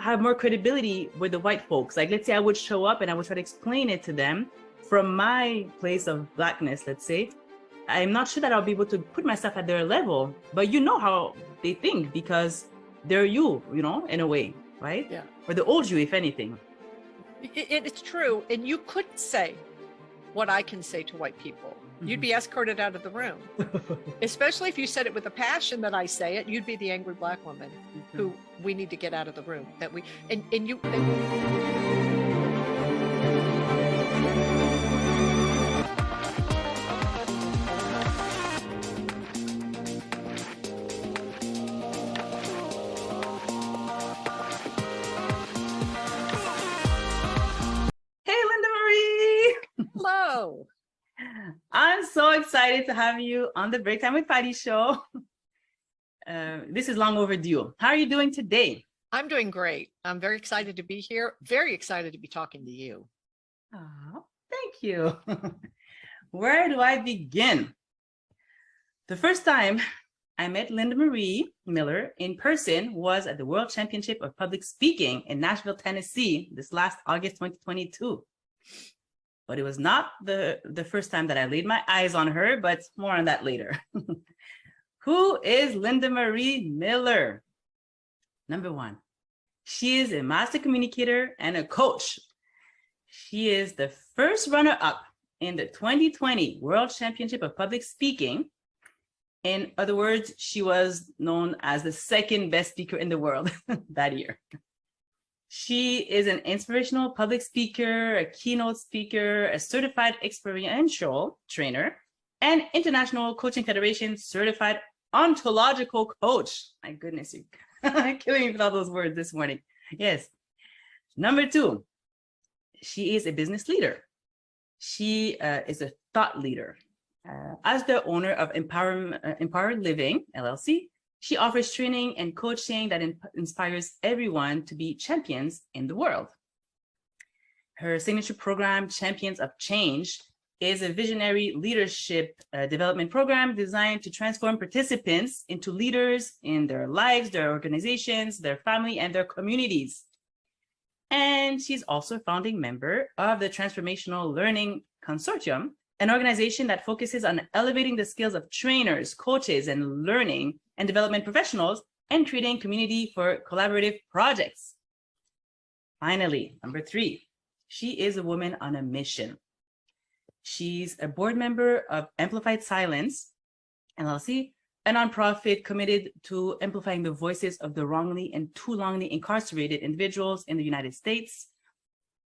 have more credibility with the white folks. Like, let's say I would show up and I would try to explain it to them from my place of Blackness, let's say. I'm not sure that I'll be able to put myself at their level, but you know how they think because they're you, you know, in a way, right? Yeah. Or the old you, if anything. It's true. And you could say what I can say to white people. You'd be escorted out of the room, especially if you said it with the passion that I say it. You'd be the angry Black woman who we need to get out of the room. That we and you. Hey, Linda Marie. Hello. I'm so excited to have you on the Break Time with Patty show. This is long overdue. How are you doing today? I'm doing great. I'm very excited to be here. Very excited to be talking to you. Oh, thank you. Where do I begin? The first time I met Linda Marie Miller in person was at the World Championship of Public Speaking in Nashville, Tennessee, this last August 2022. But it was not the first time that I laid my eyes on her, but more on that later. Who is Linda Marie Miller? Number one, she is a master communicator and a coach. She is the first runner-up in the 2020 World Championship of Public Speaking. In other words, she was known as the second best speaker in the world that year. She is an inspirational public speaker, a keynote speaker, a certified experiential trainer, and International Coaching Federation certified ontological coach. My goodness, you're killing me with all those words this morning. Yes. Number two, she is a business leader. She is a thought leader. As the owner of Empowered Living, LLC, she offers training and coaching that inspires everyone to be champions in the world. Her signature program, Champions of Change, is a visionary leadership development program designed to transform participants into leaders in their lives, their organizations, their family, and their communities. And she's also a founding member of the Transformational Learning Consortium, an organization that focuses on elevating the skills of trainers, coaches, and learning and development professionals and creating community for collaborative projects. Finally, number three, she is a woman on a mission. She's a board member of Amplified Silence, LLC, a nonprofit committed to amplifying the voices of the wrongly and too longly incarcerated individuals in the United States.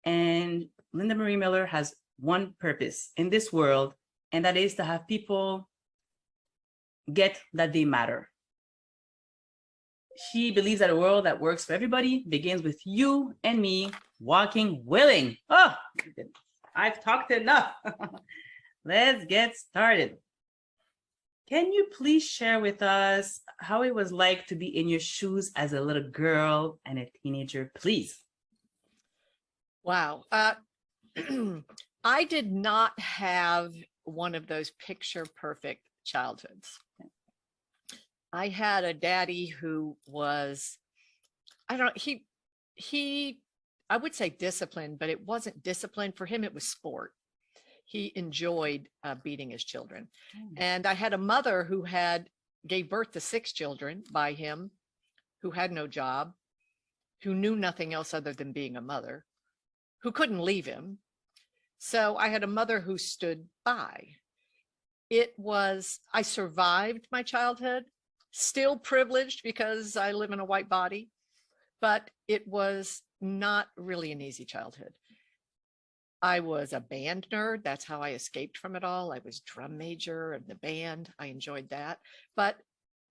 And Linda Marie Miller has one purpose in this world, and that is to have people get that they matter. She believes that a world that works for everybody begins with you and me walking willing. Oh, I've talked enough. Let's get started. Can you please share with us how it was like to be in your shoes as a little girl and a teenager, please? Wow. I did not have one of those picture perfect childhoods. I had a daddy who was, I would say disciplined, but it wasn't discipline. For him, it was sport. He enjoyed beating his children. And I had a mother who gave birth to 6 children by him, who had no job, who knew nothing else other than being a mother, who couldn't leave him. So I had a mother who stood by. I survived my childhood, still privileged because I live in a white body, but it was not really an easy childhood. I was a band nerd. That's how I escaped from it all. I was drum major of the band. I enjoyed that. But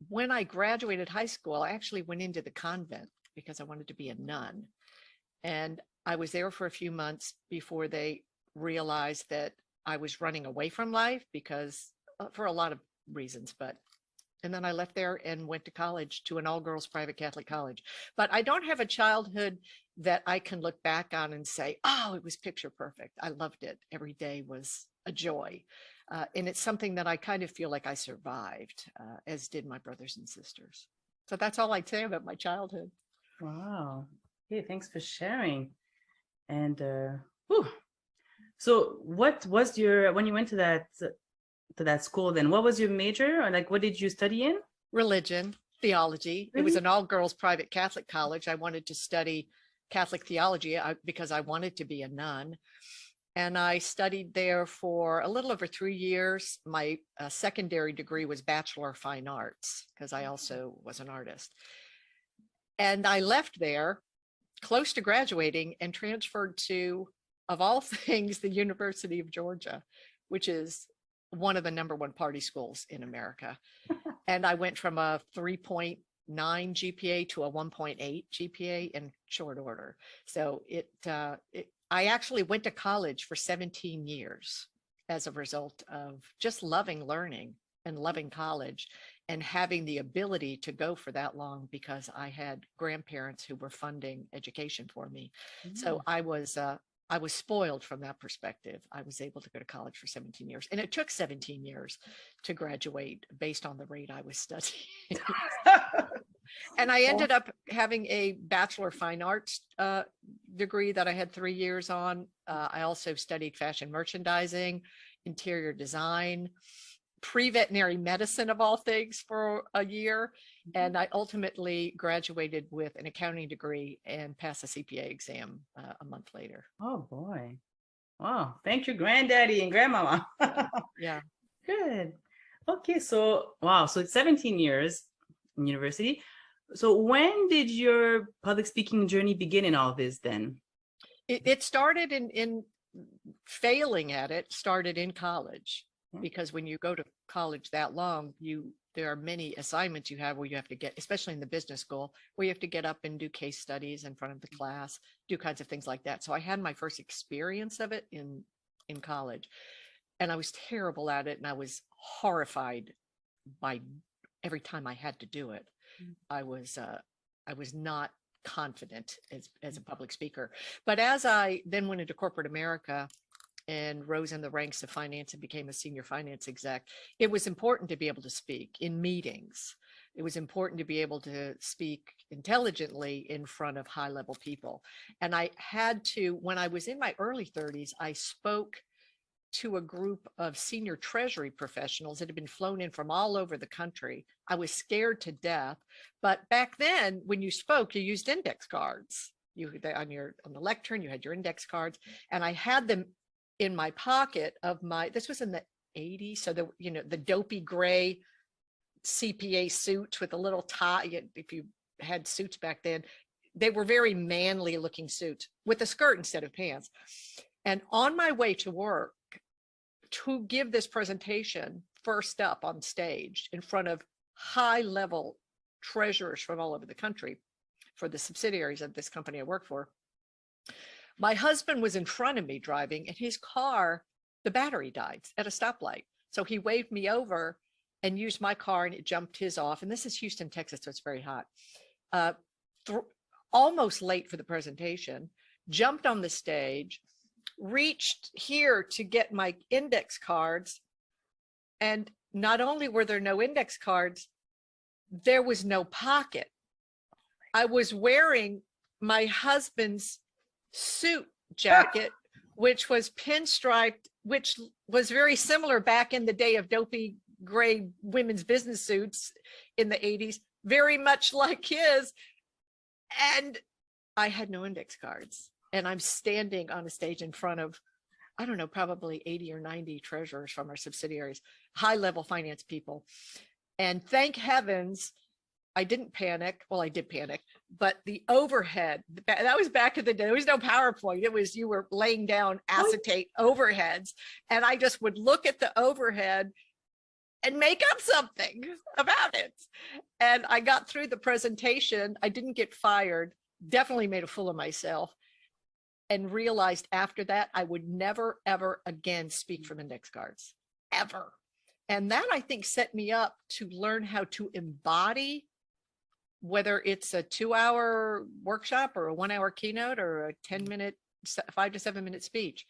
when I graduated high school, I actually went into the convent because I wanted to be a nun. And I was there for a few months before they realized that I was running away from life because for a lot of reasons, and then I left there and went to college, to an all-girls private Catholic college. But I don't have a childhood that I can look back on and say, oh, it was picture perfect. I loved it. Every day was a joy. And it's something that I kind of feel like I survived, as did my brothers and sisters. So that's all I'd say about my childhood. Wow. Okay, thanks for sharing. And whew. So what was your, when you went to that school, then what was your major, or like what did you study in? Religion, theology. It was Really? an all-girls private Catholic college. I wanted to study Catholic theology because I wanted to be a nun. And I studied there for a little over 3 years. My secondary degree was Bachelor of Fine Arts because I also was an artist. And I left there close to graduating and transferred to, of all things, the University of Georgia, which is one of the #1 party schools in America. And I went from a 3.9 GPA to a 1.8 GPA in short order. So I actually went to college for 17 years as a result of just loving learning and loving college and having the ability to go for that long because I had grandparents who were funding education for me. So I was spoiled from that perspective. I was able to go to college for 17 years, and it took 17 years to graduate based on the rate I was studying. And I ended up having a Bachelor of Fine Arts degree that I had 3 years on. I also studied fashion merchandising, interior design, pre-veterinary medicine of all things for a year. And I ultimately graduated with an accounting degree and passed the CPA exam a month later. Oh boy. Wow. Thank you, granddaddy and grandmama. Yeah. Good. Okay, so wow, so it's 17 years in university. So when did your public speaking journey begin in all this then? It started in failing at it, started in college. Yeah. Because when you go to college that long, there are many assignments you have where you have to get, especially in the business school, where you have to get up and do case studies in front of the class, do kinds of things like that. So I had my first experience of it in college, and I was terrible at it, and I was horrified by every time I had to do it. I was not confident as a public speaker. But as I then went into corporate America and rose in the ranks of finance and became a senior finance exec, it was important to be able to speak in meetings. It was important to be able to speak intelligently in front of high-level people. And I had to, when I was in my early 30s, I spoke to a group of senior treasury professionals that had been flown in from all over the country. I was scared to death. But back then, when you spoke, you used index cards. On the lectern, you had your index cards, and I had them in my pocket of this was in the 80s. So the dopey gray CPA suits with a little tie. If you had suits back then, they were very manly looking suits with a skirt instead of pants. And on my way to work to give this presentation first up on stage in front of high level treasurers from all over the country for the subsidiaries of this company I work for, my husband was in front of me driving, and his car, the battery died at a stoplight. So he waved me over and used my car, and it jumped his off. And this is Houston, Texas, so it's very hot. Almost late for the presentation, jumped on the stage, reached here to get my index cards. And not only were there no index cards, there was no pocket. I was wearing my husband's suit jacket, which was pinstriped, which was very similar back in the day of dopey gray women's business suits in the 80s, very much like his. And I had no index cards. And I'm standing on a stage in front of, I don't know, probably 80 or 90 treasurers from our subsidiaries, high-level finance people. And thank heavens, I didn't panic. Well, I did panic, but the overhead, that was back in the day. There was no PowerPoint. It was, you were laying down acetate overheads. And I just would look at the overhead and make up something about it. And I got through the presentation. I didn't get fired, definitely made a fool of myself, and realized after that, I would never, ever again speak from index cards, ever. And that, I think, set me up to learn how to embody, whether it's a 2-hour workshop or a 1-hour keynote or a 10-minute, 5 to 7 minute speech.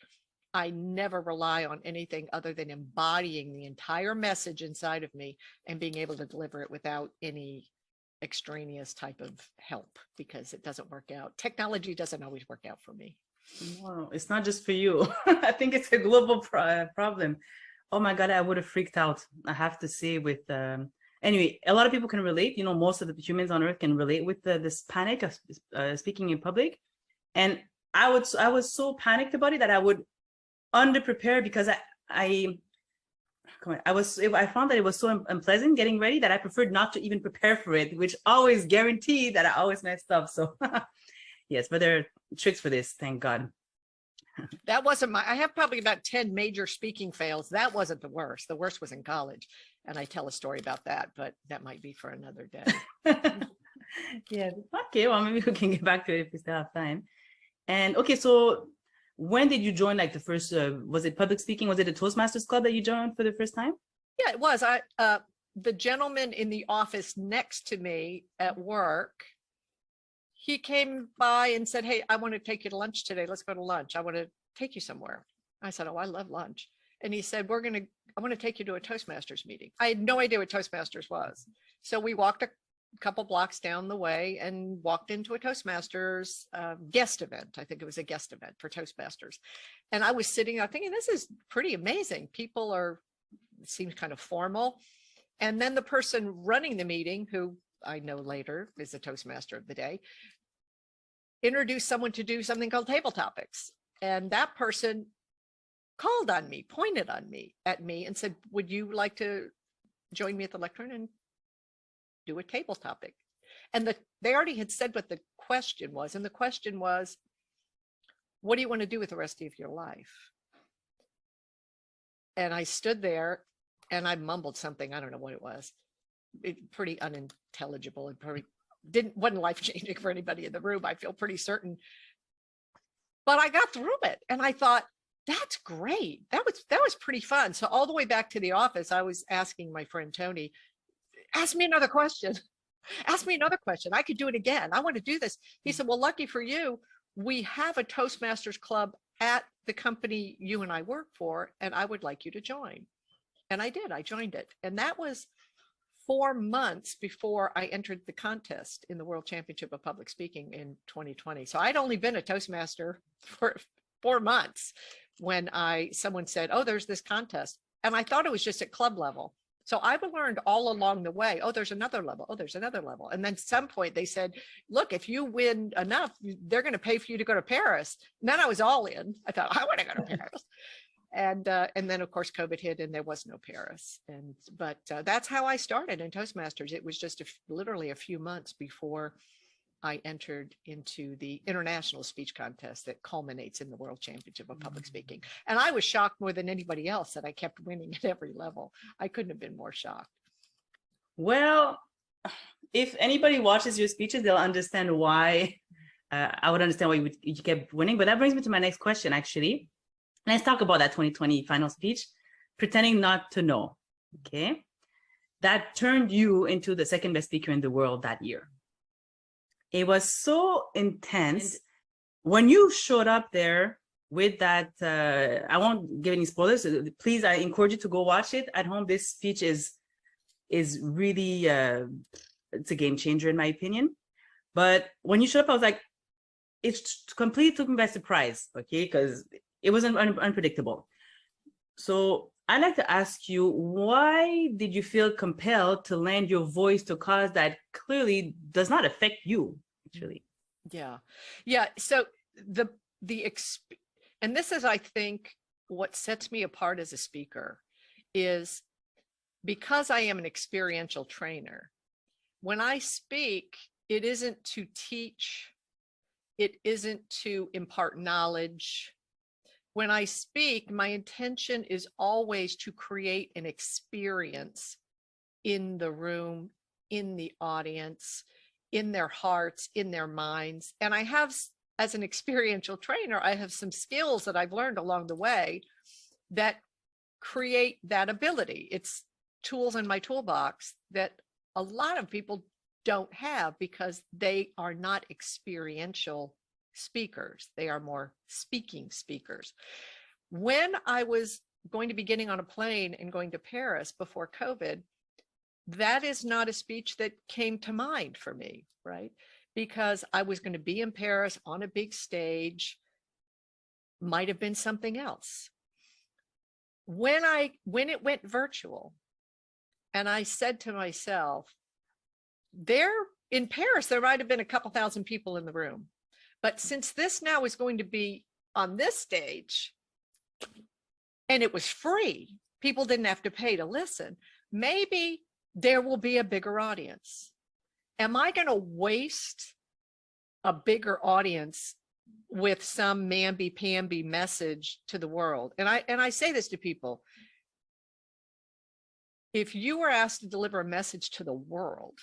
I never rely on anything other than embodying the entire message inside of me and being able to deliver it without any extraneous type of help because it doesn't work out. Technology doesn't always work out for me. No, it's not just for you. I think it's a global problem. Oh my God, I would have freaked out. I have to say with, anyway, a lot of people can relate. You know, most of the humans on Earth can relate with this panic of speaking in public. And I was so panicked about it that I would underprepare because I found that it was so unpleasant getting ready that I preferred not to even prepare for it, which always guaranteed that I always messed up. So yes, but there are tricks for this, thank God. That wasn't I have probably about 10 major speaking fails. That wasn't the worst. The worst was in college. And I tell a story about that, but that might be for another day. Yeah, okay, well, maybe we can get back to it if we still have time. And okay, so when did you join, like the first, was it public speaking? Was it a Toastmasters club that you joined for the first time? Yeah, it was. The gentleman in the office next to me at work, he came by and said, hey, I want to take you to lunch today. Let's go to lunch. I want to take you somewhere. I said, oh, I love lunch. And he said, I want to take you to a Toastmasters meeting. I had no idea what Toastmasters was. So we walked a couple blocks down the way and walked into a Toastmasters guest event. I think it was a guest event for Toastmasters. And I was sitting there thinking, this is pretty amazing. It seems kind of formal. And then the person running the meeting, who I know later is the Toastmaster of the day, introduced someone to do something called table topics. And that person called on me, pointed at me and said, would you like to join me at the lectern and do a table topic? And they already had said what the question was. And the question was, what do you want to do with the rest of your life? And I stood there and I mumbled something. I don't know what it was. Pretty unintelligible and probably wasn't life-changing for anybody in the room. I feel pretty certain. But I got through it and I thought, that's great. That was pretty fun. So all the way back to the office, I was asking my friend Tony, ask me another question. Ask me another question. I could do it again. I want to do this. He said, well, lucky for you, we have a Toastmasters club at the company you and I work for, and I would like you to join. And I did. I joined it. And that was 4 months before I entered the contest in the World Championship of Public Speaking in 2020. So I'd only been a Toastmaster for 4 months when someone said, oh, there's this contest. And I thought it was just at club level. So I've learned all along the way, oh, there's another level. Oh, there's another level. And then at some point they said, look, if you win enough, they're going to pay for you to go to Paris. And then I was all in. I thought, I want to go to Paris. And then, of course, COVID hit and there was no Paris. But that's how I started in Toastmasters. It was just literally a few months before I entered into the international speech contest that culminates in the World Championship of Public Speaking. And I was shocked more than anybody else that I kept winning at every level. I couldn't have been more shocked. Well, If anybody watches your speeches, they'll understand why. I would understand why you kept winning. But that brings me to my next question, actually. Let's talk about that 2020 final speech, pretending not to know. Okay. That turned you into the second best speaker in the world that year. It was so intense. When you showed up there with that, I won't give any spoilers. Please, I encourage you to go watch it at home. This speech is really, it's a game changer in my opinion. But when you showed up, I was like, it completely took me by surprise, okay? Because it wasn't unpredictable. So I'd like to ask you, why did you feel compelled to lend your voice to a cause that clearly does not affect you, actually? Yeah. So and this is, I think, what sets me apart as a speaker is because I am an experiential trainer. When I speak, it isn't to teach, it isn't to impart knowledge. When I speak, my intention is always to create an experience in the room, in the audience, in their hearts, in their minds. And I have, as an experiential trainer, I have some skills that I've learned along the way that create that ability. It's tools in my toolbox that a lot of people don't have because they are not experiential speakers. They are more speaking speakers. When I was going to be getting on a plane and going to Paris before COVID, that is not a speech that came to mind for me, right? Because I was going to be in Paris on a big stage, might have been something else. When it went virtual, and I said to myself, there in Paris, there might have been a couple thousand people in the room. But since this now is going to be on this stage, and it was free, people didn't have to pay to listen, maybe there will be a bigger audience. Am I going to waste a bigger audience with some mamby-pamby message to the world? And I say this to people. If you were asked to deliver a message to the world,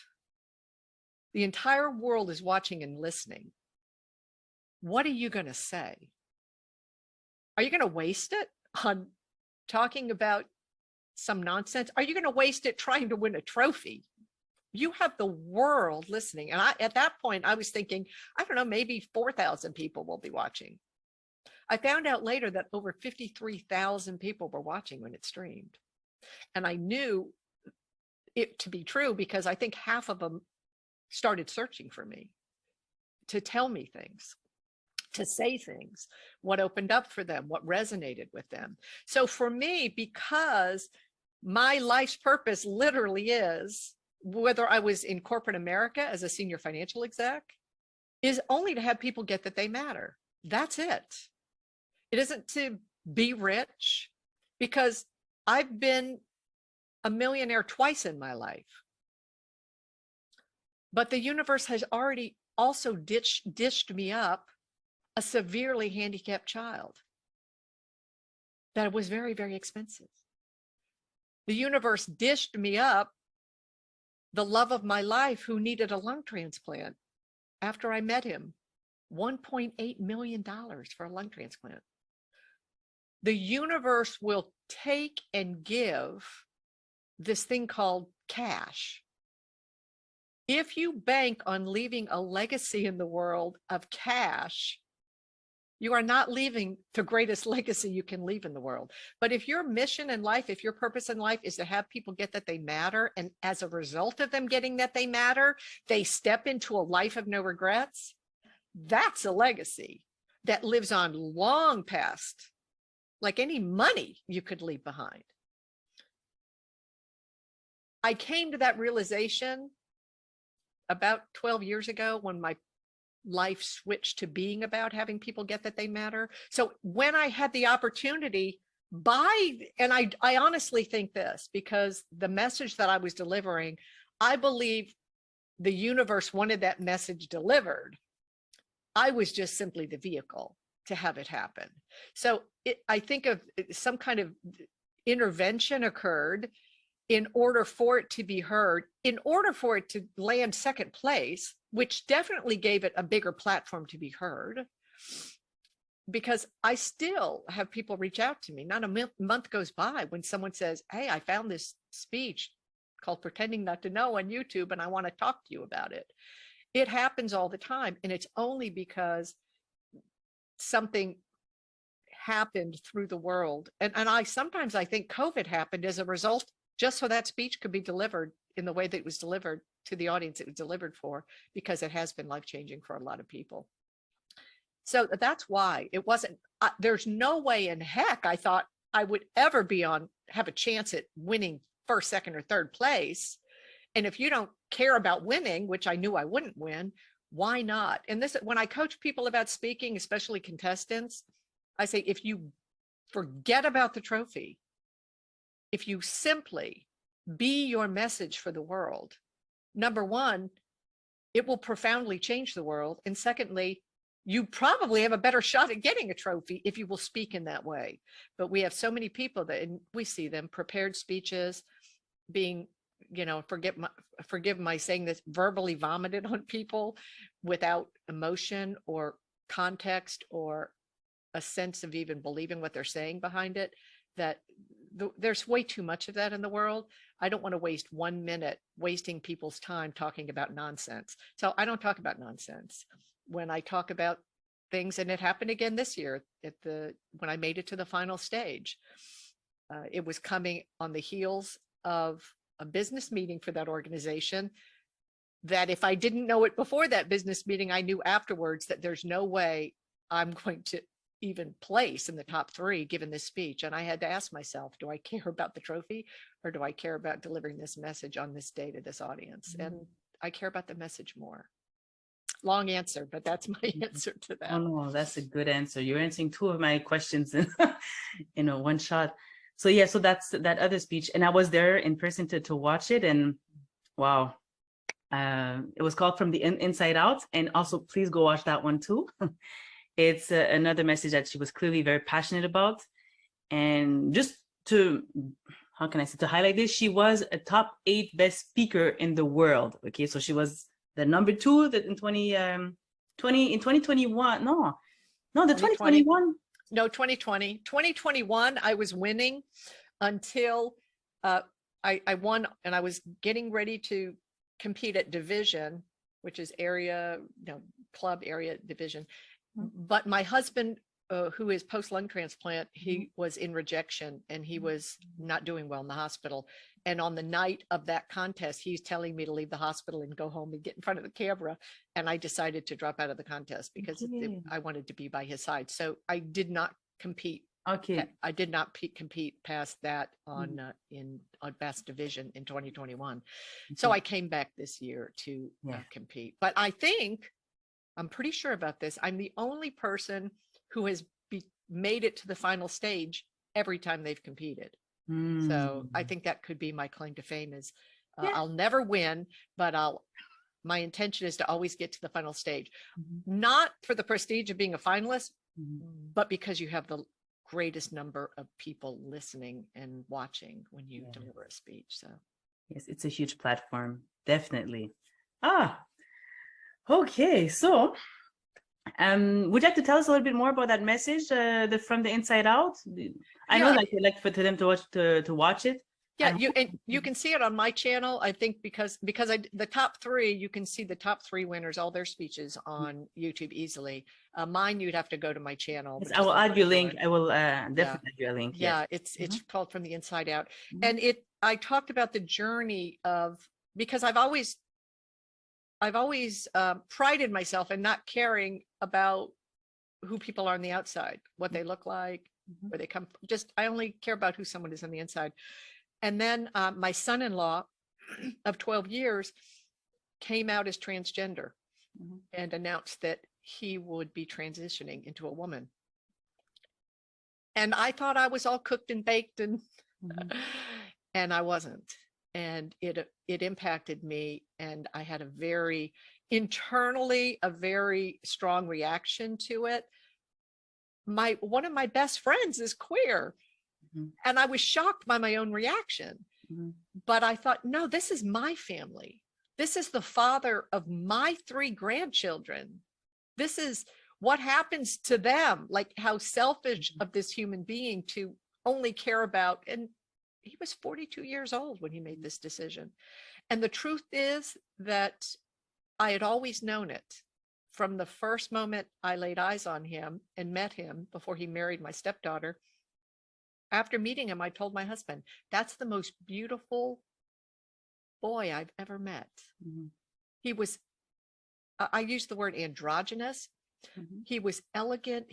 the entire world is watching and listening. What are you going to say? Are you going to waste it on talking about some nonsense? Are you going to waste it trying to win a trophy? You have the world listening. And at that point, I was thinking, I don't know, maybe 4,000 people will be watching. I found out later that over 53,000 people were watching when it streamed. And I knew it to be true because I think half of them started searching for me to tell me things, to say things, what opened up for them, what resonated with them. So for me, because my life's purpose literally is, whether I was in corporate America as a senior financial exec, is only to have people get that they matter. That's it. It isn't to be rich, because I've been a millionaire twice in my life. But the universe has already also dished me up a severely handicapped child that was very, very expensive. The universe dished me up the love of my life who needed a lung transplant after I met him, $1.8 million for a lung transplant. The universe will take and give this thing called cash. If you bank on leaving a legacy in the world of cash, you are not leaving the greatest legacy you can leave in the world. But if your mission in life, if your purpose in life is to have people get that they matter, and as a result of them getting that they matter, they step into a life of no regrets, that's a legacy that lives on long past, like any money you could leave behind. I came to that realization about 12 years ago when my life switched to being about having people get that they matter. So when I had the opportunity and I honestly think this, because the message that I was delivering, I believe the universe wanted that message delivered. I was just simply the vehicle to have it happen. So I think of some kind of intervention occurred in order for it to be heard, in order for it to land second place, which definitely gave it a bigger platform to be heard, because I still have people reach out to me. Not a month goes by when someone says, hey, I found this speech called Pretending Not to Know on YouTube, and I want to talk to you about it. It happens all the time. And it's only because something happened through the world. And sometimes I think COVID happened as a result, just so that speech could be delivered in the way that it was delivered to the audience it was delivered for, because it has been life-changing for a lot of people. So that's why it wasn't, there's no way in heck I thought I would ever have a chance at winning first, second, or third place. And if you don't care about winning, which I knew I wouldn't win, why not? And this, when I coach people about speaking, especially contestants, I say, if you forget about the trophy, if you simply be your message for the world, number one, it will profoundly change the world. And secondly, you probably have a better shot at getting a trophy if you will speak in that way. But we have so many people that, and we see them, prepared speeches being, forgive my saying this, verbally vomited on people without emotion or context or a sense of even believing what they're saying behind it, that there's way too much of that in the world. I don't want to waste 1 minute wasting people's time talking about nonsense. So I don't talk about nonsense. When I talk about things, and it happened again this year when I made it to the final stage, it was coming on the heels of a business meeting for that organization that if I didn't know it before that business meeting, I knew afterwards that there's no way I'm going to even place in the top 3 given this speech. And I had to ask myself, do I care about the trophy or do I care about delivering this message on this day to this audience? And I care about the message more. Long answer, but that's my answer to that. Oh no, that's a good answer. You're answering 2 of my questions in one shot. So yeah, so that's that other speech, and I was there in person to watch it, and wow, it was called From the Inside Out, and also please go watch that one too. It's another message that she was clearly very passionate about, and just to, how can I say, to highlight this, she was a top 8 best speaker in the world. Okay, so she was the number 2 that in 2021, no, the 2021. No, 2021, I was winning until I won, and I was getting ready to compete at division, which is club area division. But my husband, who is post-lung transplant, he was in rejection and he was not doing well in the hospital. And on the night of that contest, he's telling me to leave the hospital and go home and get in front of the camera. And I decided to drop out of the contest because I wanted to be by his side. So I did not compete. Okay. I did not compete past that on best division in 2021. Okay. So I came back this year to compete. But I'm pretty sure about this. I'm the only person who has made it to the final stage every time they've competed. So I think that could be my claim to fame is I'll never win, but my intention is to always get to the final stage, not for the prestige of being a finalist, but because you have the greatest number of people listening and watching when you deliver a speech. So yes, it's a huge platform, definitely. Okay, so would you like to tell us a little bit more about that message, From the Inside Out? I know, like for them to watch it. Yeah, you can see it on my channel. I think because the top 3, you can see the top 3 winners, all their speeches on YouTube easily. Mine, you'd have to go to my channel. Yes, I will add your link. I will definitely add your link. Yeah, it's called From the Inside Out, and I talked about the journey of, because I've always prided myself in not caring about who people are on the outside, what they look like, where they come from. I only care about who someone is on the inside. And then my son-in-law of 12 years came out as transgender and announced that he would be transitioning into a woman. And I thought I was all cooked and baked, and and I wasn't. And it impacted me, and I had a very strong reaction to it. One of my best friends is queer, and I was shocked by my own reaction. But I thought, no, this is my family. This is the father of my 3 grandchildren. This is what happens to them, like how selfish of this human being to only care about. And he was 42 years old when he made this decision. And the truth is that I had always known it from the first moment I laid eyes on him and met him before he married my stepdaughter. After meeting him, I told my husband, that's the most beautiful boy I've ever met. He was, I used the word androgynous. He was elegant.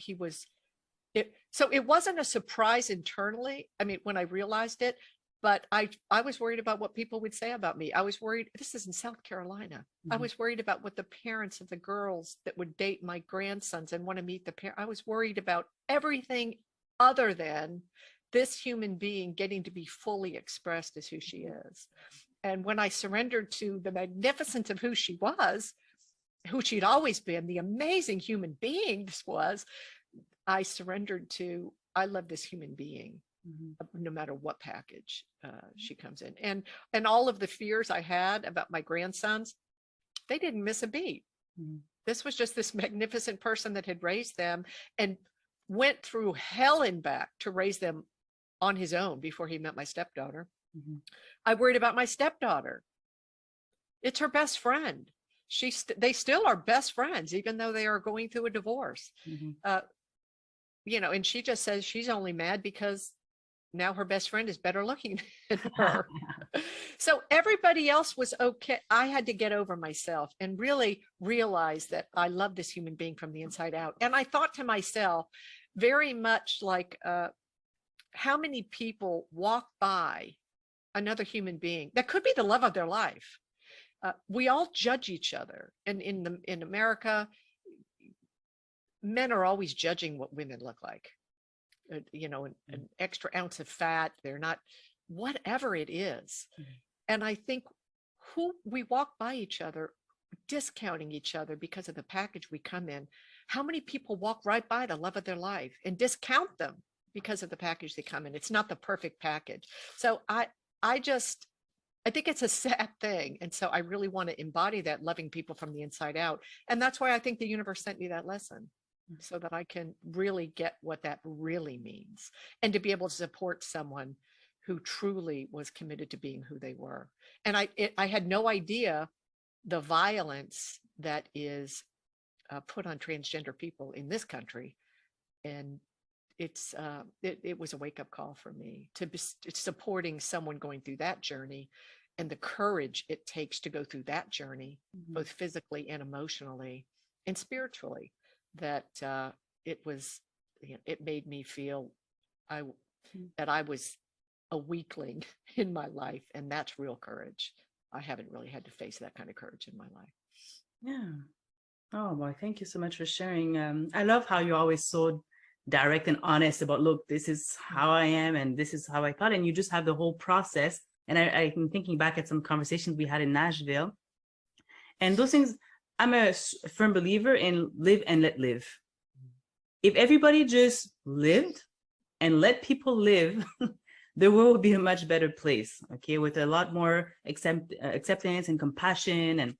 So it wasn't a surprise internally. I mean, when I realized it, but I was worried about what people would say about me. I was worried, this is in South Carolina. I was worried about what the parents of the girls that would date my grandsons and want to meet the parents. I was worried about everything other than this human being getting to be fully expressed as who she is. And when I surrendered to the magnificence of who she was, who she'd always been, the amazing human being this was, I surrendered to, I love this human being, no matter what package she comes in. And all of the fears I had about my grandsons, they didn't miss a beat. This was just this magnificent person that had raised them and went through hell and back to raise them on his own before he met my stepdaughter. I worried about my stepdaughter. It's her best friend. They still are best friends, even though they are going through a divorce. And she just says she's only mad because now her best friend is better looking than her. So everybody else was okay. I had to get over myself and really realize that I love this human being from the inside out. And I thought to myself, very much like, how many people walk by another human being that could be the love of their life? We all judge each other. And in America, men are always judging what women look like. You know, an extra ounce of fat, they're not, whatever it is. And I think we walk by each other, discounting each other because of the package we come in. How many people walk right by the love of their life and discount them because of the package they come in? It's not the perfect package. So I think it's a sad thing. And so I really want to embody that, loving people from the inside out. And that's why I think the universe sent me that lesson, so that I can really get what that really means, and to be able to support someone who truly was committed to being who they were. And I had no idea the violence that is put on transgender people in this country. And it was a wake-up call for me to be supporting someone going through that journey, and the courage it takes to go through that journey, both physically and emotionally and spiritually. That it made me feel that I was a weakling in my life, and that's real courage. I haven't really had to face that kind of courage in my life. Yeah. Oh boy, thank you so much for sharing. I love how you're always so direct and honest about, look, this is how I am and this is how I thought, and you just have the whole process. And I'm thinking back at some conversations we had in Nashville, and those things. I'm a firm believer in live and let live. If everybody just lived and let people live, the world would be a much better place, okay, with a lot more acceptance and compassion. And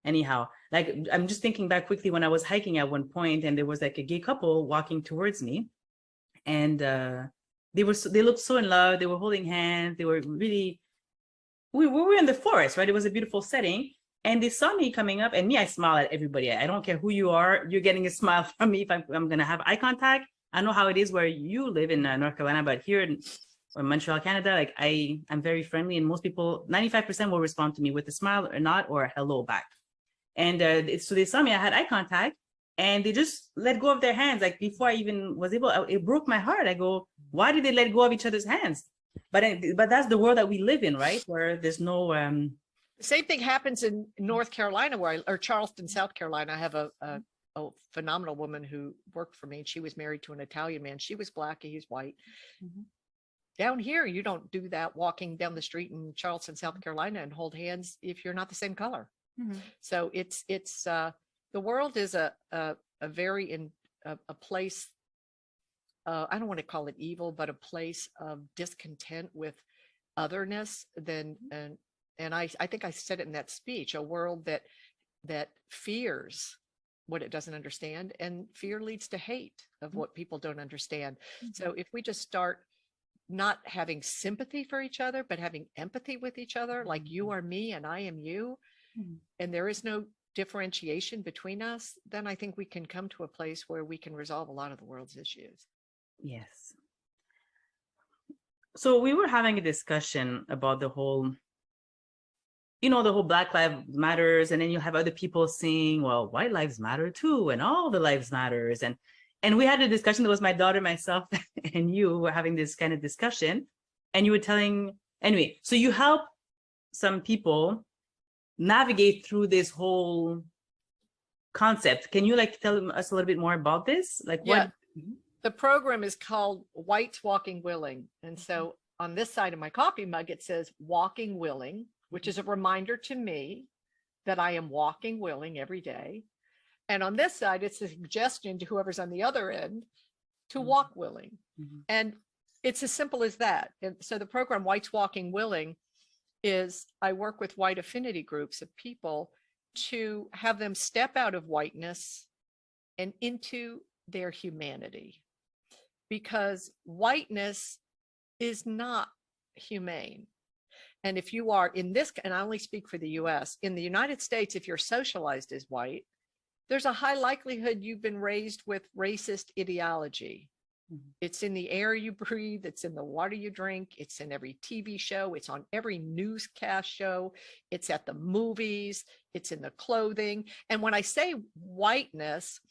anyhow, like, I'm just thinking back quickly when I was hiking at one point, and there was like a gay couple walking towards me, and they looked so in love. They were holding hands. They were really, we were in the forest, right? It was a beautiful setting. And they saw me coming up, and me, I smile at everybody. I don't care who you are. You're getting a smile from me if I'm going to have eye contact. I know how it is where you live in North Carolina, but here in Montreal, Canada, like I'm very friendly, and most people, 95% will respond to me with a smile or not, or a hello back. And so they saw me, I had eye contact, and they just let go of their hands. Like before I even was able, it broke my heart. I go, why did they let go of each other's hands? But that's the world that we live in, right? Where there's no... Same thing happens in North Carolina, or Charleston, South Carolina. I have a phenomenal woman who worked for me, and she was married to an Italian man. She was Black, he was white. Down here, you don't do that, walking down the street in Charleston, South Carolina, and hold hands if you're not the same color. So it's the world is a very a place. I don't want to call it evil, but a place of discontent with otherness. And I think I said it in that speech, a world that fears what it doesn't understand, and fear leads to hate of what people don't understand. So if we just start not having sympathy for each other, but having empathy with each other, like you are me and I am you, and there is no differentiation between us, then I think we can come to a place where we can resolve a lot of the world's issues. Yes. So we were having a discussion about the whole Black Lives Matters, and then you have other people saying, well, white lives matter too, and all the lives matters. And we had a discussion. That was my daughter, myself, and you were having this kind of discussion, and you were telling, anyway, so you help some people navigate through this whole concept. Can you tell us a little bit more about this? What? The program is called Whites Walking Willing. And so on this side of my coffee mug, it says Walking Willing, which is a reminder to me that I am walking willing every day. And on this side, it's a suggestion to whoever's on the other end to walk willing. And it's as simple as that. And so the program Whites Walking Willing is, I work with white affinity groups of people to have them step out of whiteness and into their humanity, because whiteness is not humane. And if you are in this, and I only speak for the US, in the United States, if you're socialized as white, there's a high likelihood you've been raised with racist ideology. Mhm. It's in the air you breathe. It's in the water you drink. It's in every TV show. It's on every newscast show. It's at the movies. It's in the clothing. And when I say whiteness,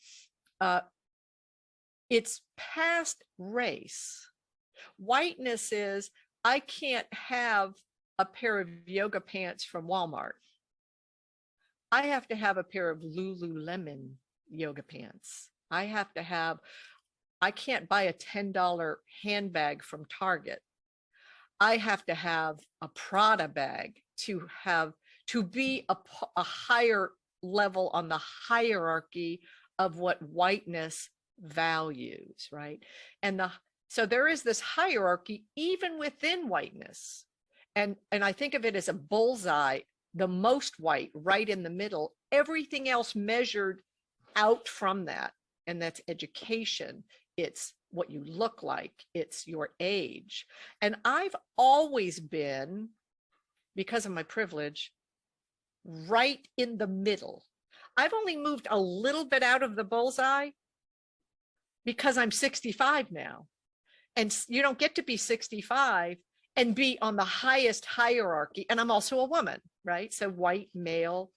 it's past race. Whiteness is, I can't have a pair of yoga pants from Walmart. I have to have a pair of Lululemon yoga pants. I can't buy a $10 handbag from Target. I have to have a Prada bag to be a higher level on the hierarchy of what whiteness values, right? So there is this hierarchy even within whiteness. And I think of it as a bullseye, the most white right in the middle, everything else measured out from that. And that's education. It's what you look like. It's your age. And I've always been, because of my privilege, right in the middle. I've only moved a little bit out of the bullseye because I'm 65 now. And you don't get to be 65 and be on the highest hierarchy. And I'm also a woman, right? So white, male,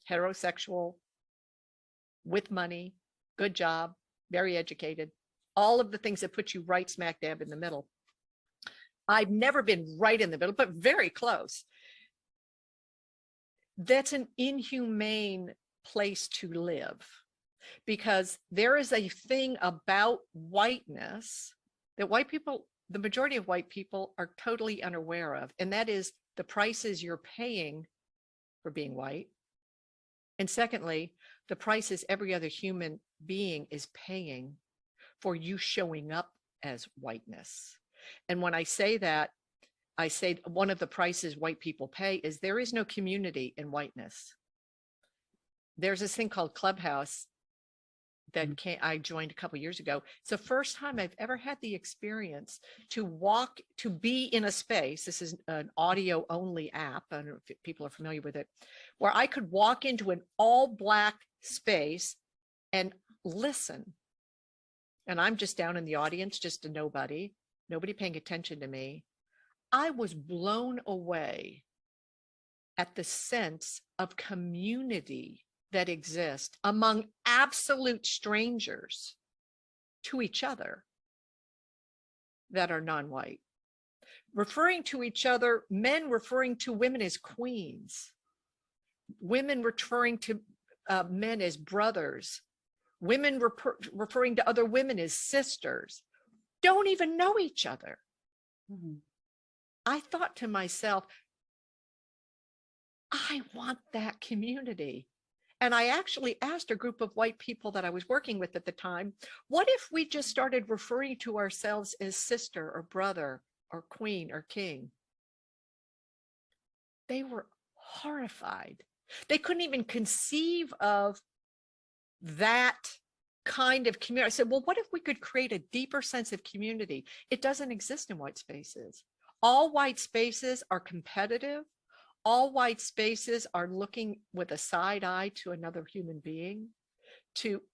heterosexual, with money, good job, very educated, all of the things that put you right smack dab in the middle. I've never been right in the middle, but very close. That's an inhumane place to live, because there is a thing about whiteness that white people, the majority of white people, are totally unaware of. And that is the prices you're paying for being white. And secondly, the prices every other human being is paying for you showing up as whiteness. And when I say that, I say one of the prices white people pay is there is no community in whiteness. There's this thing called Clubhouse that I joined a couple of years ago. It's the first time I've ever had the experience to be in a space. This is an audio only app. I don't know if people are familiar with it, where I could walk into an all Black space and listen. And I'm just down in the audience, just a nobody paying attention to me. I was blown away at the sense of community that exists among absolute strangers to each other that are non-white, referring to each other, men referring to women as queens, women referring to men as brothers, women referring to other women as sisters, don't even know each other. Mm-hmm. I thought to myself, I want that community. And I actually asked a group of white people that I was working with at the time, what if we just started referring to ourselves as sister or brother or queen or king? They were horrified. They couldn't even conceive of that kind of community. I said, well, what if we could create a deeper sense of community? It doesn't exist in white spaces. All white spaces are competitive. All white spaces are looking with a side eye to another human being.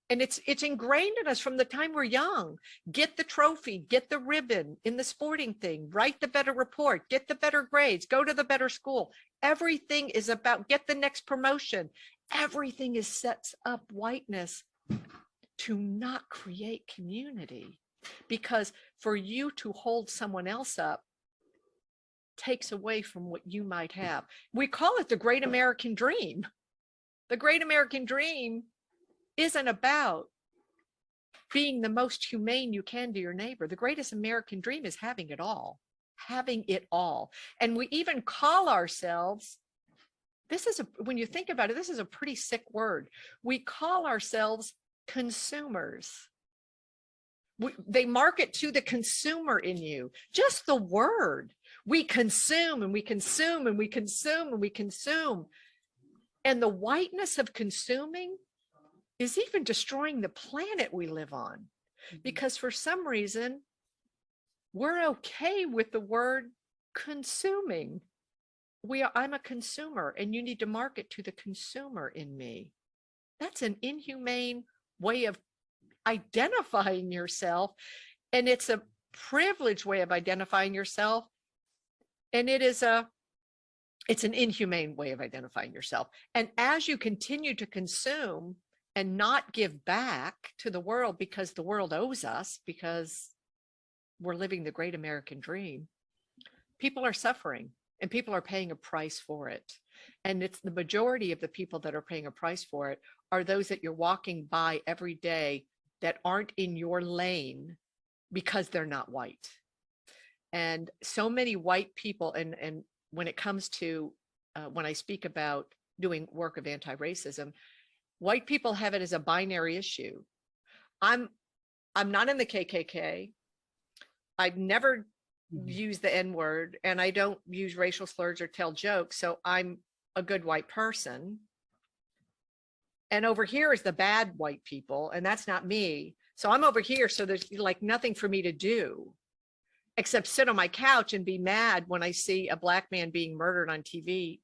And it's ingrained in us from the time we're young. Get the trophy, get the ribbon in the sporting thing, write the better report, get the better grades, go to the better school. Everything is about get the next promotion. Everything is sets up whiteness to not create community, because for you to hold someone else up takes away from what you might have. We call it the Great American Dream. The Great American Dream isn't about being the most humane you can to your neighbor. The greatest American dream is having it all, having it all. And we even call ourselves, when you think about it, this is a pretty sick word. We call ourselves consumers. They market to the consumer in you, just the word. We consume and we consume and we consume and we consume. And the whiteness of consuming is even destroying the planet we live on, because for some reason, we're okay with the word consuming. I'm a consumer and you need to market to the consumer in me. That's an inhumane way of identifying yourself. And it's a privileged way of identifying yourself. And it's an inhumane way of identifying yourself. And as you continue to consume and not give back to the world because the world owes us, because we're living the great American dream, people are suffering and people are paying a price for it. And it's the majority of the people that are paying a price for it are those that you're walking by every day that aren't in your lane because they're not white. And so many white people, and when it comes to, when I speak about doing work of anti-racism, white people have it as a binary issue. I'm not in the KKK. I've never used the N-word, and I don't use racial slurs or tell jokes. So I'm a good white person. And over here is the bad white people, and that's not me. So I'm over here. So there's like nothing for me to do except sit on my couch and be mad when I see a Black man being murdered on TV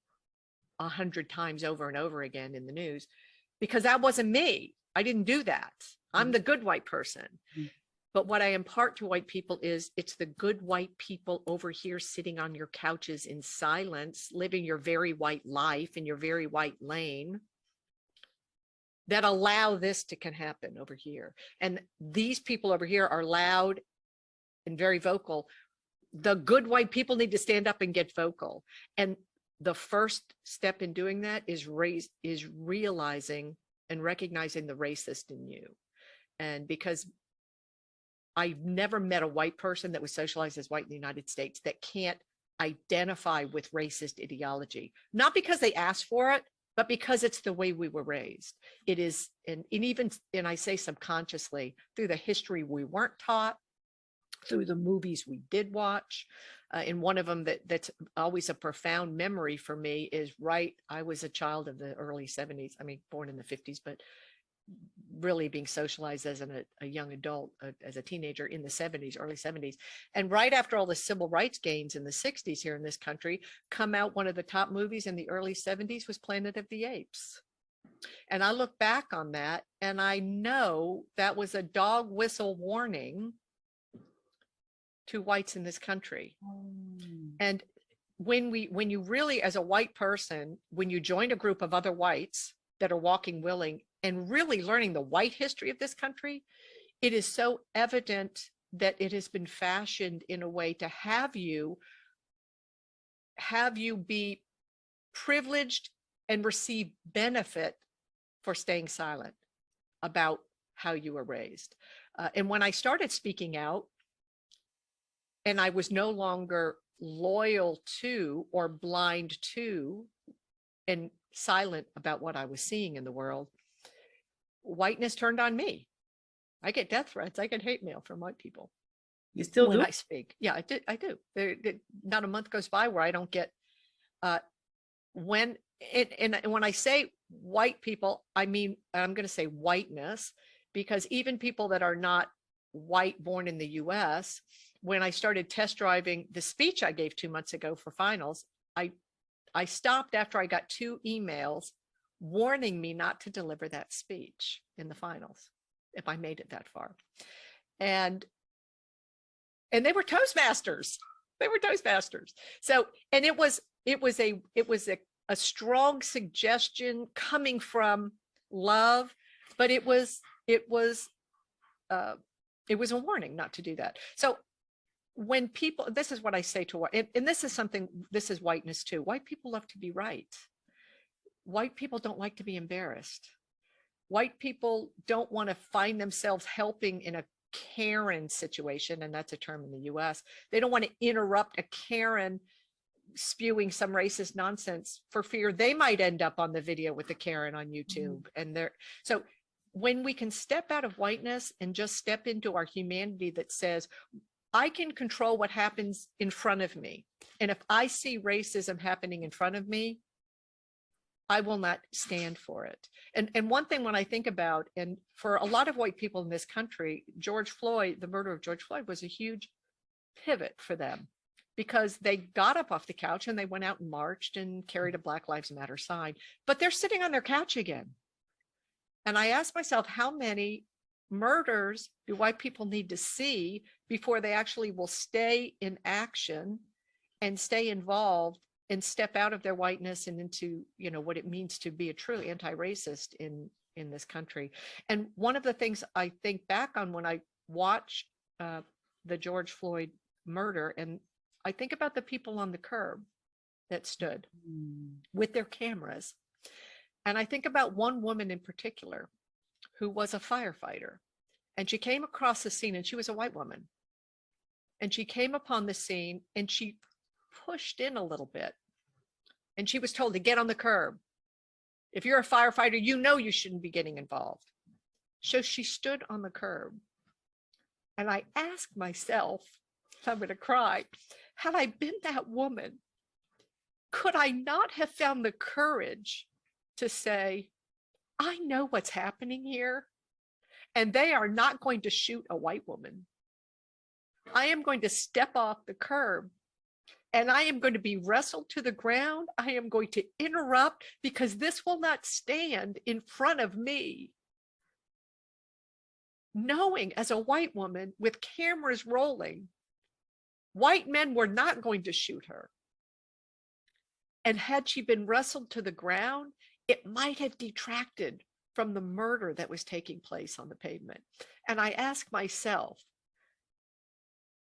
100 times over and over again in the news, because that wasn't me. I didn't do that. I'm the good white person. But what I impart to white people is it's the good white people over here sitting on your couches in silence, living your very white life in your very white lane, that allow this to can happen over here. And these people over here are loud and very vocal. The good white people need to stand up and get vocal. And the first step in doing that is realizing and recognizing the racist in you. And because I've never met a white person that was socialized as white in the United States that can't identify with racist ideology, not because they asked for it, but because it's the way we were raised. It is, and even, and I say subconsciously, through the history we weren't taught, through the movies we did watch. And one of them that's always a profound memory for me is I was a child of the early 70s. I mean, born in the 50s, but really being socialized as a young adult, as a teenager in the 70s, early 70s. And right after all the civil rights gains in the 60s here in this country, come out one of the top movies in the early 70s was Planet of the Apes. And I look back on that and I know that was a dog whistle warning to whites in this country. And when you really, as a white person, when you join a group of other whites that are walking willing and really learning the white history of this country, it is so evident that it has been fashioned in a way to have you be privileged and receive benefit for staying silent about how you were raised. And when I started speaking out, and I was no longer loyal to or blind to and silent about what I was seeing in the world, whiteness turned on me. I get death threats. I get hate mail from white people. You still when do? I speak. Yeah, I do. Not a month goes by where I don't get, when I say white people, I mean, I'm going to say whiteness, because even people that are not white born in the US, when I started test driving the speech I gave 2 months ago for finals, I stopped after I got 2 emails warning me not to deliver that speech in the finals if I made it that far. And they were Toastmasters. They were Toastmasters. So, and it was a strong suggestion coming from love, but it was a warning not to do that. So when people, this is what I say to, and this is something, this is whiteness too. White people love to be right. White people don't like to be embarrassed. White people don't want to find themselves helping in a Karen situation, and that's a term in the US. They don't want to interrupt a Karen spewing some racist nonsense for fear they might end up on the video with the Karen on YouTube. And so when we can step out of whiteness and just step into our humanity that says, I can control what happens in front of me. And if I see racism happening in front of me, I will not stand for it. And one thing when I think about, and for a lot of white people in this country, George Floyd, the murder of George Floyd was a huge pivot for them, because they got up off the couch and they went out and marched and carried a Black Lives Matter sign, but they're sitting on their couch again. And I asked myself, how many murders do white people need to see before they actually will stay in action and stay involved and step out of their whiteness and into, you know, what it means to be a true anti-racist in this country? And one of the things I think back on when I watch the George Floyd murder, and I think about the people on the curb that stood with their cameras. And I think about one woman in particular who was a firefighter, and she came across the scene, and she was a white woman. And she came upon the scene and she pushed in a little bit, and she was told to get on the curb. If you're a firefighter, you know you shouldn't be getting involved. So she stood on the curb. And I asked myself, I'm going to cry, had I been that woman, could I not have found the courage to say, I know what's happening here, and they are not going to shoot a white woman. I am going to step off the curb, and I am going to be wrestled to the ground. I am going to interrupt, because this will not stand in front of me. Knowing as a white woman with cameras rolling, white men were not going to shoot her. And had she been wrestled to the ground, it might have detracted from the murder that was taking place on the pavement. And I ask myself,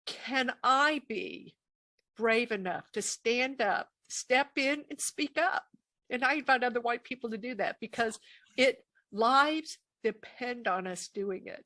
can I be brave enough to stand up, step in, and speak up? And I invite other white people to do that, because lives depend on us doing it.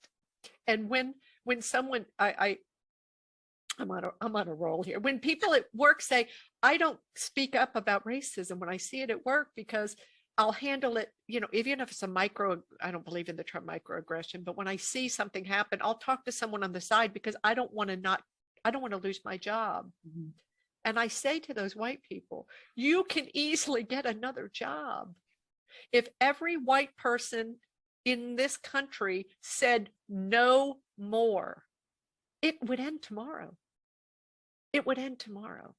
And when someone, I'm on a roll here. When people at work say, I don't speak up about racism when I see it at work, because I'll handle it, you know, even if it's I don't believe in the term microaggression, but when I see something happen, I'll talk to someone on the side, because I don't want to lose my job. Mm-hmm. And I say to those white people, you can easily get another job. If every white person in this country said no more, it would end tomorrow. It would end tomorrow.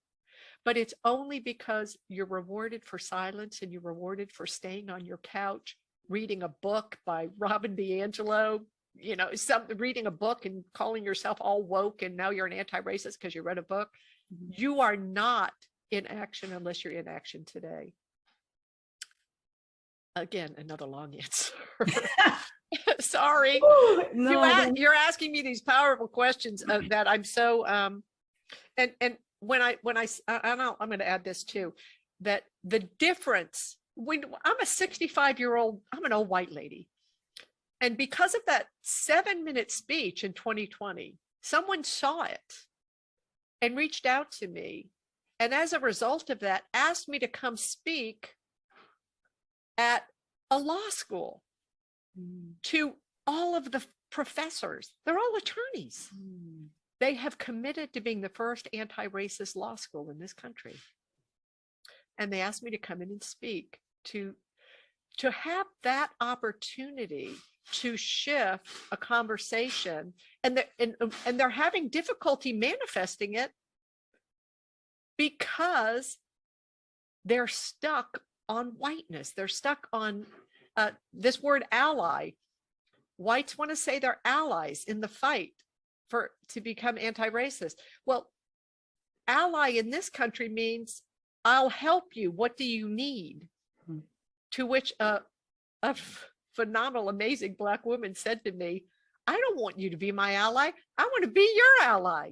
But it's only because you're rewarded for silence, and you're rewarded for staying on your couch, reading a book by Robin DiAngelo, you know, reading a book and calling yourself all woke, and now you're an anti-racist because you read a book. Mm-hmm. You are not in action unless you're in action today. Again, another long answer. Sorry. Ooh, no, you're asking me these powerful questions that I'm so and when I'm going to add this too, that the difference when I'm a 65-year-old, I'm an old white lady, and because of that 7-minute speech in 2020, someone saw it and reached out to me, and as a result of that, asked me to come speak at a law school to all of the professors. They're all attorneys. They have committed to being the first anti-racist law school in this country. And they asked me to come in and speak, to have that opportunity to shift a conversation. And they're having difficulty manifesting it because they're stuck on whiteness. They're stuck on this word ally. Whites want to say they're allies in the fight to become anti-racist. Well, ally in this country means I'll help you. What do you need? Mm-hmm. To which a phenomenal, amazing Black woman said to me, I don't want you to be my ally. I want to be your ally.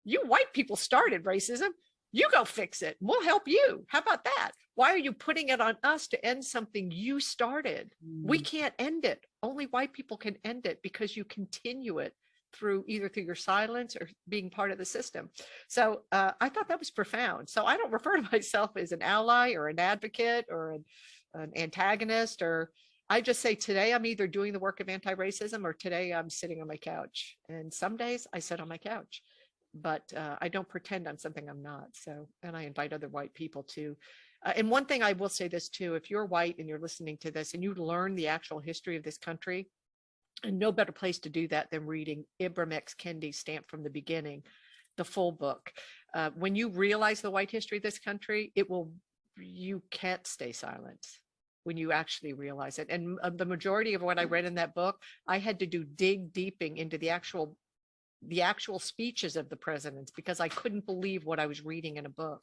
You white people started racism. You go fix it. We'll help you. How about that? Why are you putting it on us to end something you started? We can't end it. Only white people can end it, because you continue it either through your silence or being part of the system. So I thought that was profound. So I don't refer to myself as an ally or an advocate or an antagonist, or I just say today I'm either doing the work of anti-racism or today I'm sitting on my couch. And some days I sit on my couch, but I don't pretend I'm something I'm not. So, and I invite other white people to. And one thing I will say this too, if you're white and you're listening to this and you learn the actual history of this country, and no better place to do that than reading Ibram X. Kendi's Stamped from the Beginning, the full book. When you realize the white history of this country, you can't stay silent. when you actually realize it. And the majority of what I read in that book, I had to do dig deeping into the actual speeches of the presidents, because I couldn't believe what I was reading in a book.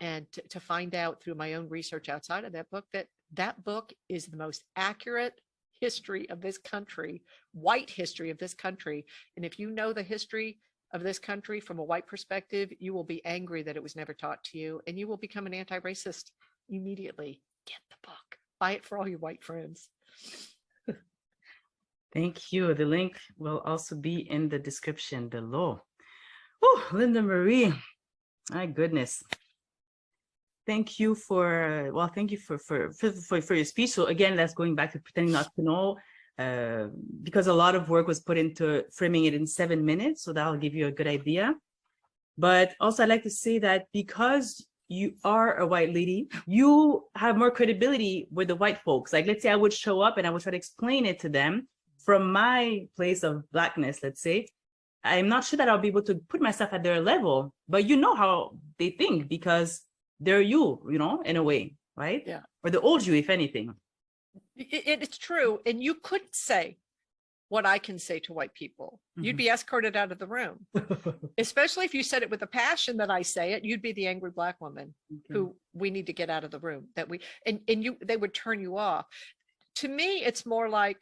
And to find out through my own research outside of that book that that book is the most accurate history of this country, white history of this country. And if you know the history of this country from a white perspective, you will be angry that it was never taught to you, and you will become an anti-racist immediately. Get the book, buy it for all your white friends. Thank you. The link will also be in the description below. Oh, Linda Marie, my goodness. Thank you for, well, thank you for your speech. So again, that's going back to pretending not to know, because a lot of work was put into framing it in 7 minutes. So that'll give you a good idea. But also I'd like to say that because you are a white lady, you have more credibility with the white folks. Like, let's say I would show up and I would try to explain it to them from my place of Blackness, let's say. I'm not sure that I'll be able to put myself at their level, but you know how they think because they're you know, in a way, right? Yeah. Or the old you, if anything. It's true. And you couldn't say what I can say to white people. You'd be escorted out of the room, especially if you said it with the passion that I say it. You'd be the angry Black woman who we need to get out of the room, that we, and they would turn you off. To me, it's more like,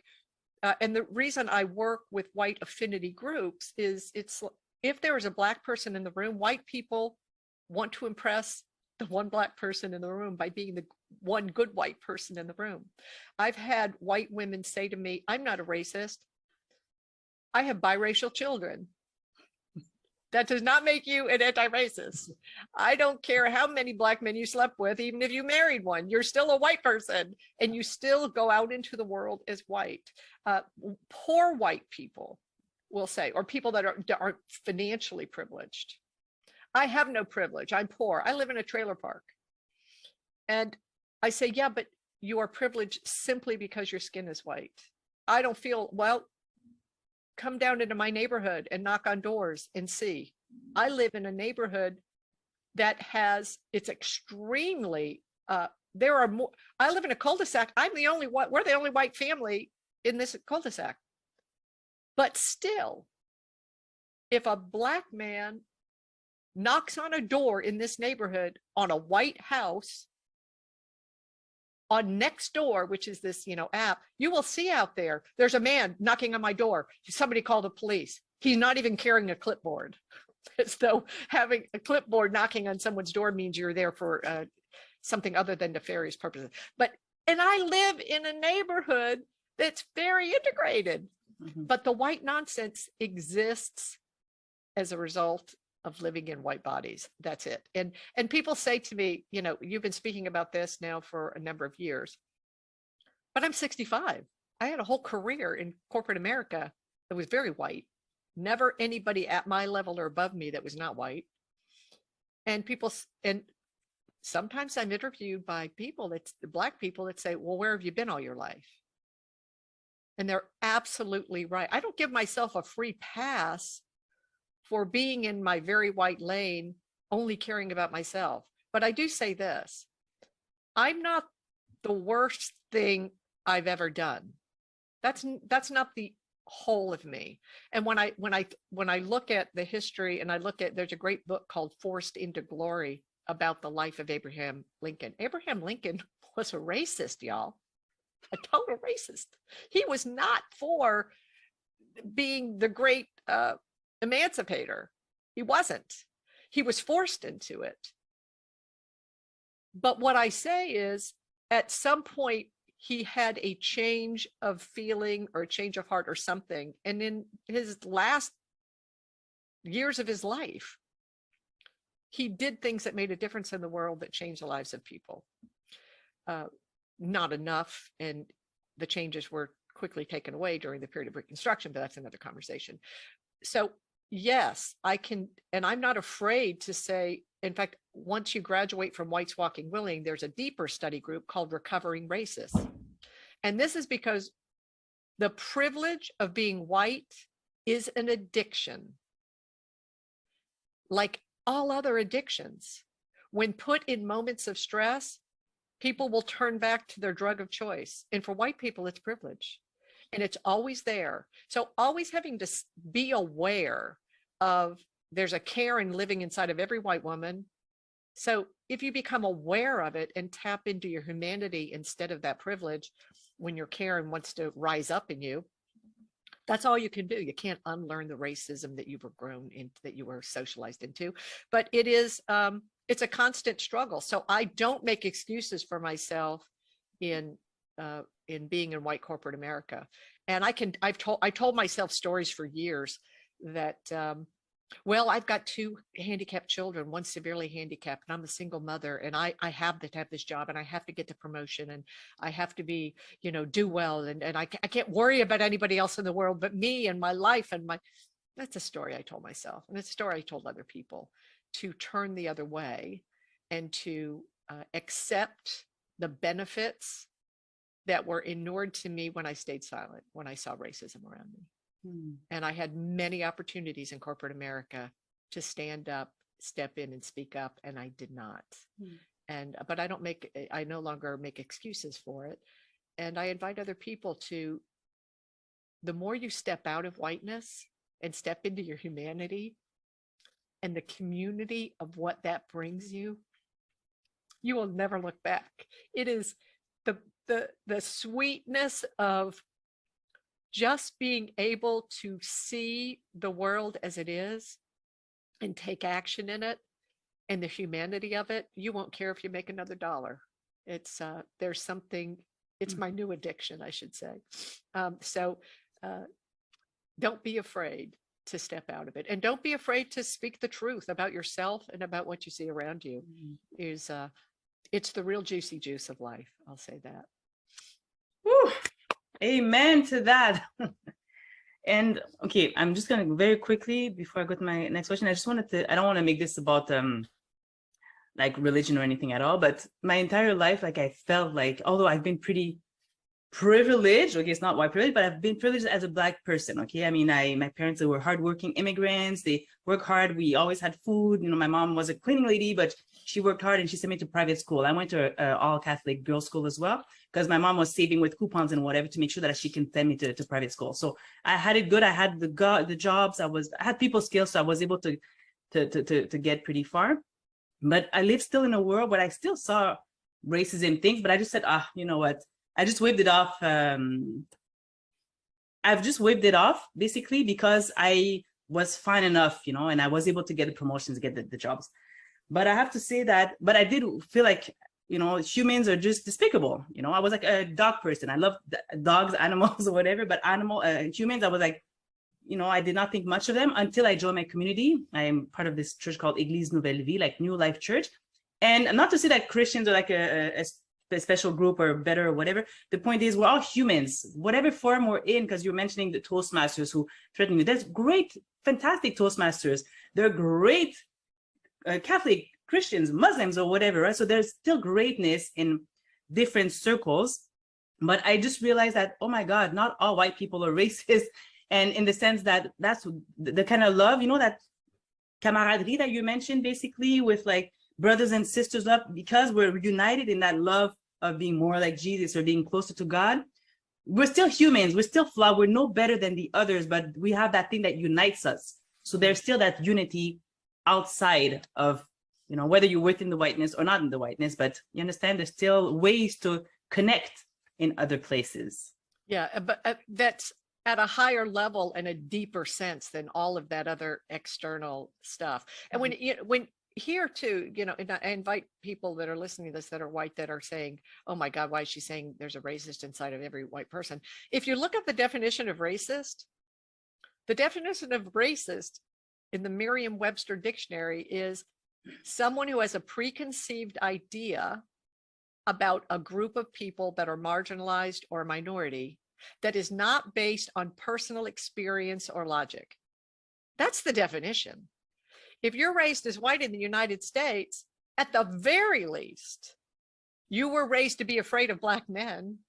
and the reason I work with white affinity groups is if there is a Black person in the room, white people want to impress the one Black person in the room by being the one good white person in the room. I've had white women say to me, I'm not a racist. I have biracial children. That does not make you an anti-racist. I don't care how many Black men you slept with, even if you married one, you're still a white person and you still go out into the world as white. Poor white people will say, or people that aren't financially privileged. I have no privilege. I'm poor. I live in a trailer park. And I say, yeah, but you are privileged simply because your skin is white. I don't feel, well, come down into my neighborhood and knock on doors and see. I live in a neighborhood that has, it's extremely, there are more, I live in a cul-de-sac. I'm the only one, we're the only white family in this cul-de-sac. But still, if a Black man knocks on a door in this neighborhood on a white house, on Nextdoor, which is this, app, you will see out there, there's a man knocking on my door. Somebody called the police. He's not even carrying a clipboard. As though having a clipboard knocking on someone's door means you're there for something other than nefarious purposes. And I live in a neighborhood that's very integrated, but the white nonsense exists as a result of living in white bodies. That's it. And people say to me, you've been speaking about this now for a number of years, but I'm 65. I had a whole career in corporate America that was very white. Never anybody at my level or above me that was not white. And sometimes I'm interviewed by people Black people that say, well, where have you been all your life? And they're absolutely right. I don't give myself a free pass for being in my very white lane, only caring about myself. But I do say this, I'm not the worst thing I've ever done. That's not the whole of me. And when I look at the history and there's a great book called Forced into Glory about the life of Abraham Lincoln. Abraham Lincoln was a racist, y'all, a total racist. He was not for being the great, emancipator. He wasn't. He was forced into it. But what I say is, at some point, he had a change of feeling or a change of heart or something. And in his last years of his life, he did things that made a difference in the world that changed the lives of people. Not enough, and the changes were quickly taken away during the period of Reconstruction, but that's another conversation. So yes, I can, and I'm not afraid to say, in fact, once you graduate from Whites Walking Willing, there's a deeper study group called Recovering Racists. And this is because the privilege of being white is an addiction, like all other addictions. When put in moments of stress, people will turn back to their drug of choice. And for white people, it's privilege. And it's always there. So always having to be aware of there's a Karen living inside of every white woman. So if you become aware of it and tap into your humanity instead of that privilege, when your Karen wants to rise up in you, that's all you can do. You can't unlearn the racism that you were grown into, that you were socialized into. But it is, it's a constant struggle. So I don't make excuses for myself in being in white corporate America. And I told myself stories for years that, well, I've got 2 handicapped children, one severely handicapped, and I'm a single mother, and I have to have this job, and I have to get the promotion, and I have to be, do well, and I can't worry about anybody else in the world but me and my life and that's a story I told myself, and it's a story I told other people, to turn the other way and to accept the benefits that were inured to me when I stayed silent, when I saw racism around me. And I had many opportunities in corporate America to stand up, step in and speak up, and I did not. But I no longer make excuses for it. And I invite other people to, the more you step out of whiteness and step into your humanity and the community of what that brings you, you will never look back. It is the sweetness of just being able to see the world as it is and take action in it and the humanity of it. You won't care if you make another dollar. It's there's something, it's my new addiction, I should say. So don't be afraid to step out of it, and don't be afraid to speak the truth about yourself and about what you see around you. It's the real juicy juice of life. I'll say that. Whew. Amen to that. And okay, I'm just gonna very quickly, before I go to my next question, I don't want to make this about like religion or anything at all, but my entire life, like I felt like, although I've been pretty privileged, okay, it's not white privilege, but I've been privileged as a Black person. Okay, I mean, my parents, they were hardworking immigrants. They work hard. We always had food. My mom was a cleaning lady, but she worked hard and she sent me to private school. I went to an all Catholic girls' school as well, because my mom was saving with coupons and whatever to make sure that she can send me to private school. So I had it good. I had the jobs. I had people skills, so I was able to get pretty far. But I live still in a world where I still saw racism things, but I just said, you know what? I just waved it off. I've just waved it off basically because I was fine enough, and I was able to get the promotions, get the jobs. But I have to say that, but I did feel like, humans are just despicable. I was like a dog person. I love dogs, animals, or whatever, but humans, I was like, I did not think much of them until I joined my community. I am part of this church called Église Nouvelle Vie, like New Life Church. And not to say that Christians are like a special group or better or whatever. The point is, we're all humans, whatever form we're in, because you're mentioning the Toastmasters who threaten you. There's great, fantastic Toastmasters. They're great Catholic, Christians, Muslims, or whatever, right? So there's still greatness in different circles. But I just realized that, oh my God, not all white people are racist. And in the sense that that's the kind of love, that camaraderie that you mentioned, basically, with like brothers and sisters love, because we're united in that love of being more like Jesus or being closer to God. We're still humans, we're still flawed, we're no better than the others, but we have that thing that unites us. So there's still that unity outside of, whether you're within the whiteness or not in the whiteness, but you understand there's still ways to connect in other places. Yeah, but that's at a higher level and a deeper sense than all of that other external stuff. And when here too, and I invite people that are listening to this that are white that are saying, oh my God, why is she saying there's a racist inside of every white person? If you look up the definition of racist in the Merriam-Webster dictionary is someone who has a preconceived idea about a group of people that are marginalized or a minority that is not based on personal experience or logic. That's the definition. If you're raised as white in the United States, at the very least, you were raised to be afraid of Black men,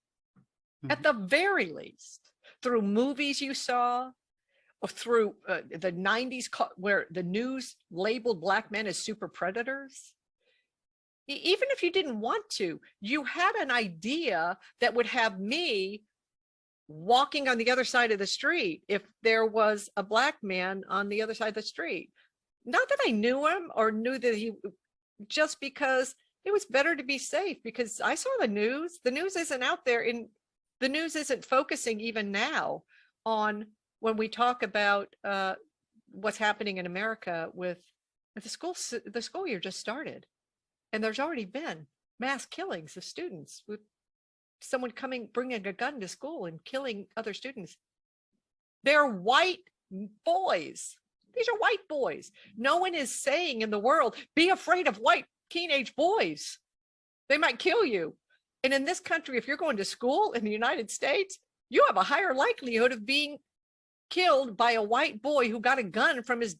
at the very least, through movies you saw, or through the 90s where the news labeled Black men as super predators. Even if you didn't want to, you had an idea that would have me walking on the other side of the street if there was a Black man on the other side of the street. Not that I knew him or knew that he, just because it was better to be safe, because I saw the news. The news isn't out there, and the news isn't focusing even now on, when we talk about what's happening in America with the school year just started. And there's already been mass killings of students, with someone bringing a gun to school and killing other students. They're white boys. These are white boys. No one is saying in the world, be afraid of white teenage boys. They might kill you. And in this country, if you're going to school in the United States, you have a higher likelihood of being killed by a white boy who got a gun from his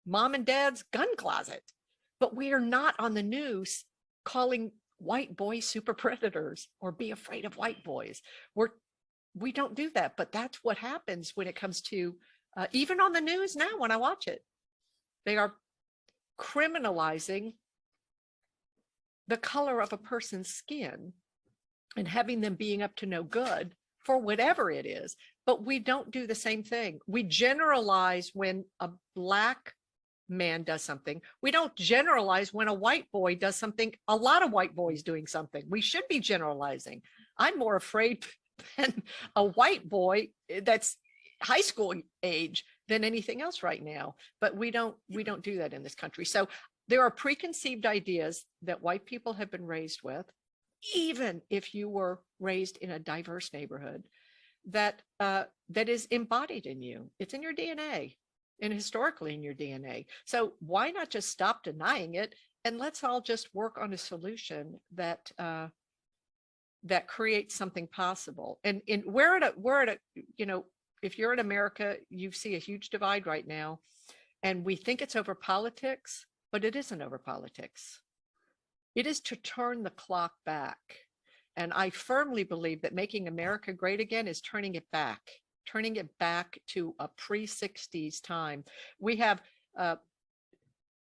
mom and dad's gun closet. But we are not on the news calling white boys super predators or be afraid of white boys. We don't do that, but that's what happens when it comes to, even on the news now, when I watch it, they are criminalizing the color of a person's skin and having them being up to no good for whatever it is. But we don't do the same thing. We generalize when a Black man does something. We don't generalize when a white boy does something. A lot of white boys doing something. We should be generalizing. I'm more afraid than a white boy that's high school age than anything else right now. But we don't do that in this country. So there are preconceived ideas that white people have been raised with, even if you were raised in a diverse neighborhood, that is embodied in you. It's in your DNA. And historically in your DNA. So why not just stop denying it, and let's all just work on a solution that that creates something possible. And we're at a, you know, if you're in America, you see a huge divide right now, and we think it's over politics, but it isn't over politics. It is to turn the clock back. And I firmly believe that making America great again is turning it back to a pre-60s time. We have, on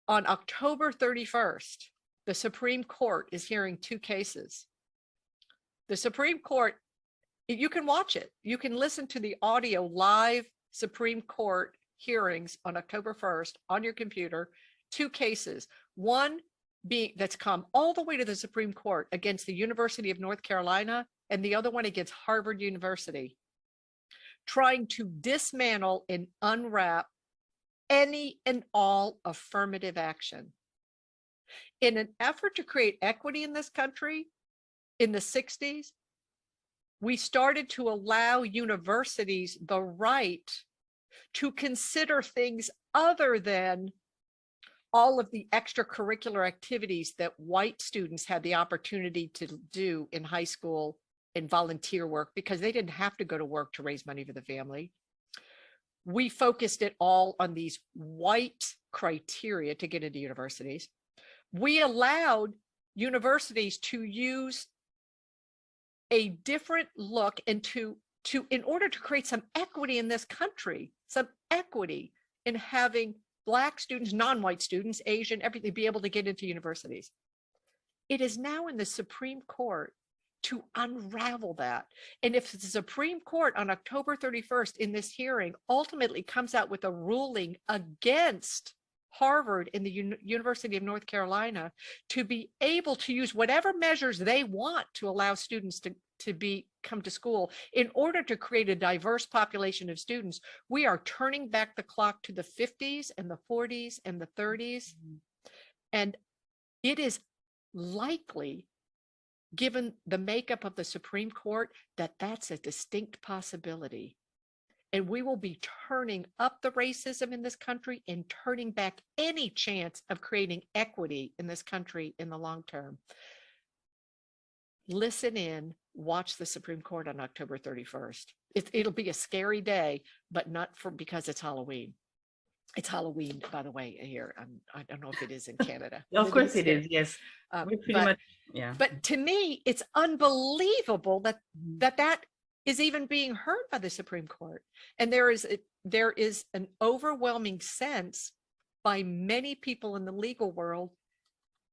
October 31st, the Supreme Court is hearing 2 cases. The Supreme Court, you can watch it. You can listen to the audio live Supreme Court hearings on October 1st on your computer. 2 cases, one being that's come all the way to the Supreme Court against the University of North Carolina, and the other one against Harvard University, trying to dismantle and unwrap any and all affirmative action. In an effort to create equity in this country, in the 60s, we started to allow universities the right to consider things other than all of the extracurricular activities that white students had the opportunity to do in high school and volunteer work, because they didn't have to go to work to raise money for the family. We focused it all on these white criteria to get into universities. We allowed universities to use a different look and in order to create some equity in this country, some equity in having Black students, non-white students, Asian, everything, be able to get into universities. It is now in the Supreme Court to unravel that. And if the Supreme Court on October 31st in this hearing ultimately comes out with a ruling against Harvard and the University of North Carolina to be able to use whatever measures they want to allow students to come to school in order to create a diverse population of students, we are turning back the clock to the 50s and the 40s and the 30s. And it is likely, given the makeup of the Supreme Court, that that's a distinct possibility. And we will be turning up the racism in this country and turning back any chance of creating equity in this country in the long term. Listen in, watch the Supreme Court on October 31st. It'll be a scary day, but not because it's Halloween. It's Halloween, by the way, here. I don't know if it is in Canada. Of course it is, yes. We're pretty much, yeah. But to me, it's unbelievable that that is even being heard by the Supreme Court. And there is an overwhelming sense by many people in the legal world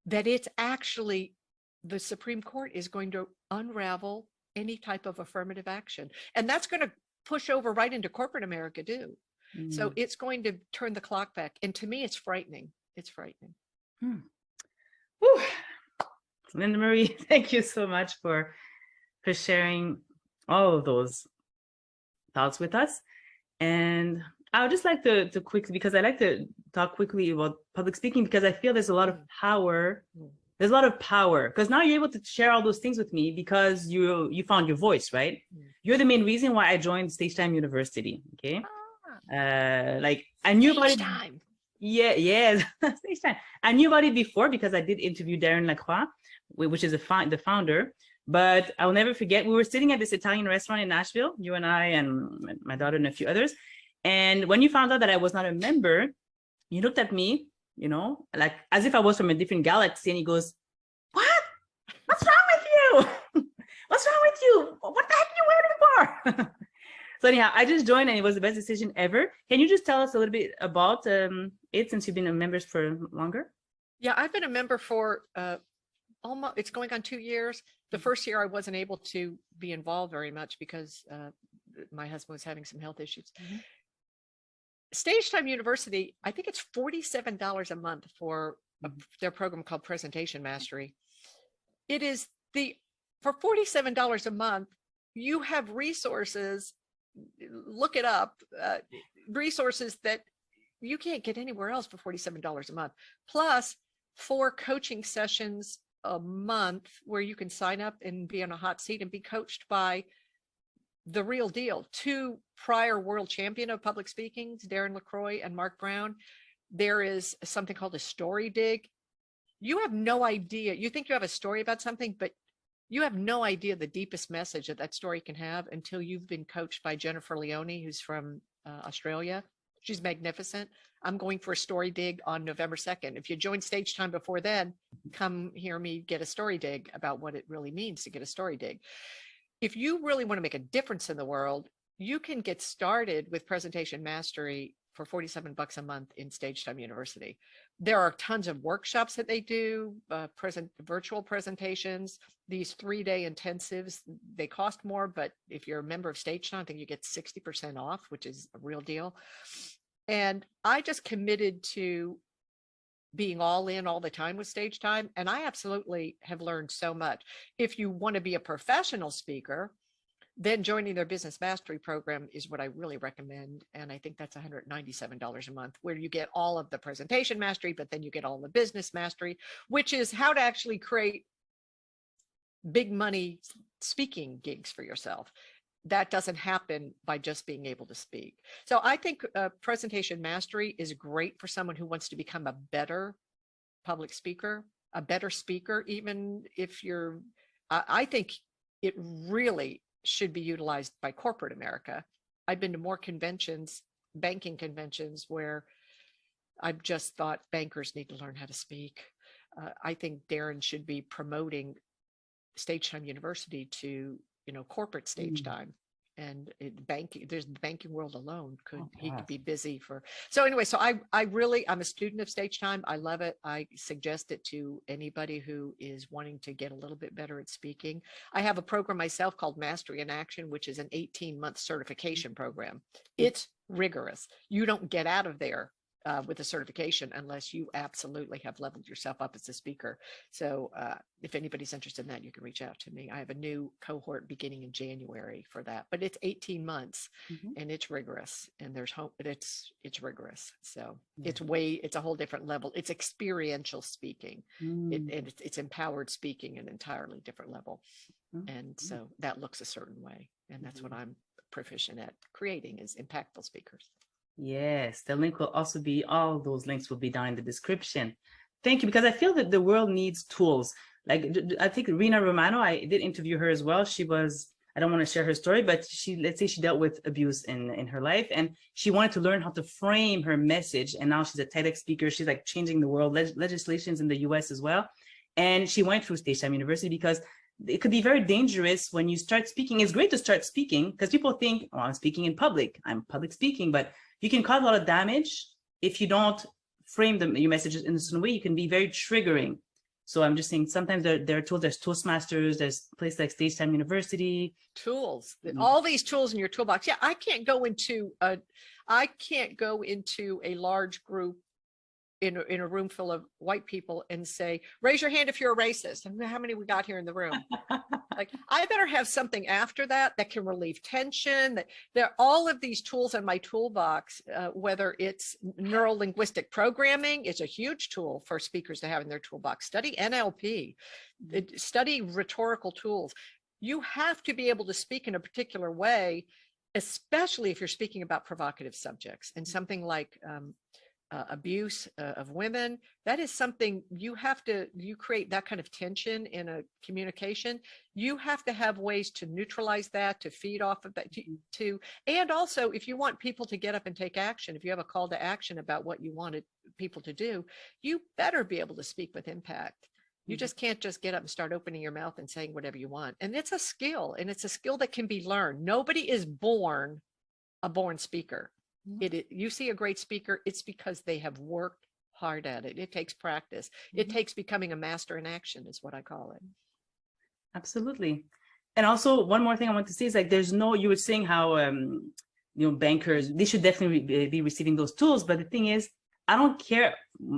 that it's actually the Supreme Court is going to unravel any type of affirmative action. And that's going to push over right into corporate America too. So it's going to turn the clock back. And to me, it's frightening. It's frightening. Whew. Linda Marie, thank you so much for sharing all of those thoughts with us. And I would just like to quickly, because I like to talk quickly about public speaking, because I feel there's a lot of power. There's a lot of power because now you're able to share all those things with me because you found your voice, right? You're the main reason why I joined Stage Time University. Okay. Like I knew about it. Time. Yeah. Stage Time. I knew about it before because I did interview Darren Lacroix, which is the founder. But I'll never forget, we were sitting at this Italian restaurant in Nashville, you and I and my daughter and a few others. And when you found out that I was not a member, you looked at me, you know, like as if I was from a different galaxy, and he goes, "What? What's wrong with you? What's wrong with you? What the heck are you waiting for?" So anyhow, I just joined and it was the best decision ever. Can you just tell us a little bit about it, since you've been a member for longer? Yeah, I've been a member for almost, it's going on 2 years. The first year I wasn't able to be involved very much because my husband was having some health issues. Stage Time University, I think it's $47 a month for their program called Presentation Mastery. It is for $47 a month, you have resources, look it up, resources that you can't get anywhere else for $47 a month, plus 4 coaching sessions a month where you can sign up and be on a hot seat and be coached by the real deal. 2 prior world champion of public speaking, Darren Lacroix and Mark Brown. There is something called a story dig. You have no idea. You think you have a story about something, but you have no idea the deepest message that story can have until you've been coached by Jennifer Leone, who's from Australia. She's magnificent. I'm going for a story dig on November 2nd. If you join Stage Time before then, come hear me get a story dig about what it really means to get a story dig. If you really want to make a difference in the world, you can get started with Presentation Mastery for $47 a month in Stage Time University. There are tons of workshops that they do, virtual presentations, these 3-day intensives. They cost more, but if you're a member of Stage Time, I think you get 60% off, which is a real deal. And I just committed to being all in all the time with Stage Time. And I absolutely have learned so much. If you want to be a professional speaker, then joining their business mastery program is what I really recommend. And I think that's $197 a month, where you get all of the presentation mastery, but then you get all the business mastery, which is how to actually create big money speaking gigs for yourself. That doesn't happen by just being able to speak. So I think presentation mastery is great for someone who wants to become a better public speaker, a better speaker, even if you're, I think it really should be utilized by corporate America. I've been to more conventions, banking conventions, where I've just thought bankers need to learn how to speak. I think Darren should be promoting Stage Time University to, corporate stage time. And there's the banking world alone he could be busy for. So anyway, so I'm a student of Stage Time. I love it. I suggest it to anybody who is wanting to get a little bit better at speaking. I have a program myself called Mastery in Action, which is an 18-month certification program. It's rigorous. You don't get out of there with a certification unless you absolutely have leveled yourself up as a speaker. So if anybody's interested in that, you can reach out to me. I have a new cohort beginning in January for that, but it's 18 months and it's rigorous, and there's hope, but it's rigorous. So it's a whole different level. It's experiential speaking. It's empowered speaking, an entirely different level. And so that looks a certain way. And that's what I'm proficient at creating, is impactful speakers. Yes, the link will also be, all those links will be down in the description. Thank you, because I feel that the world needs tools. Like, I think Rena Romano, I did interview her as well. She was, I don't want to share her story, but let's say she dealt with abuse in her life, and she wanted to learn how to frame her message. And now she's a TEDx speaker. She's like changing the world, legislations in the US as well. And she went through Stage Time University because it could be very dangerous when you start speaking. It's great to start speaking because people think, oh, I'm speaking in public. I'm public speaking, but you can cause a lot of damage if you don't frame your messages in a certain way. You can be very triggering. So I'm just saying sometimes there are tools, there's Toastmasters, there's places like Stage Time University. Tools, all these tools in your toolbox. Yeah, I can't go into a large group in a room full of white people and say, raise your hand if you're a racist. And how many we got here in the room? Like, I better have something after that that can relieve tension. That there are all of these tools in my toolbox, whether it's neuro linguistic programming is a huge tool for speakers to have in their toolbox. Study NLP, study rhetorical tools. You have to be able to speak in a particular way, especially if you're speaking about provocative subjects, and something like abuse of women. That is something you create that kind of tension in a communication. You have to have ways to neutralize that, to feed off of that, and also if you want people to get up and take action, if you have a call to action about what you wanted people to do, you better be able to speak with impact. You just can't just get up and start opening your mouth and saying whatever you want. And it's a skill, and it's a skill that can be learned. Nobody is born a born speaker. You see a great speaker, it's because they have worked hard at it. It takes practice. It takes becoming a master in action, is what I call it. Absolutely. And also one more thing I want to say is like, you were saying how, bankers, they should definitely be receiving those tools. But the thing is, I don't care,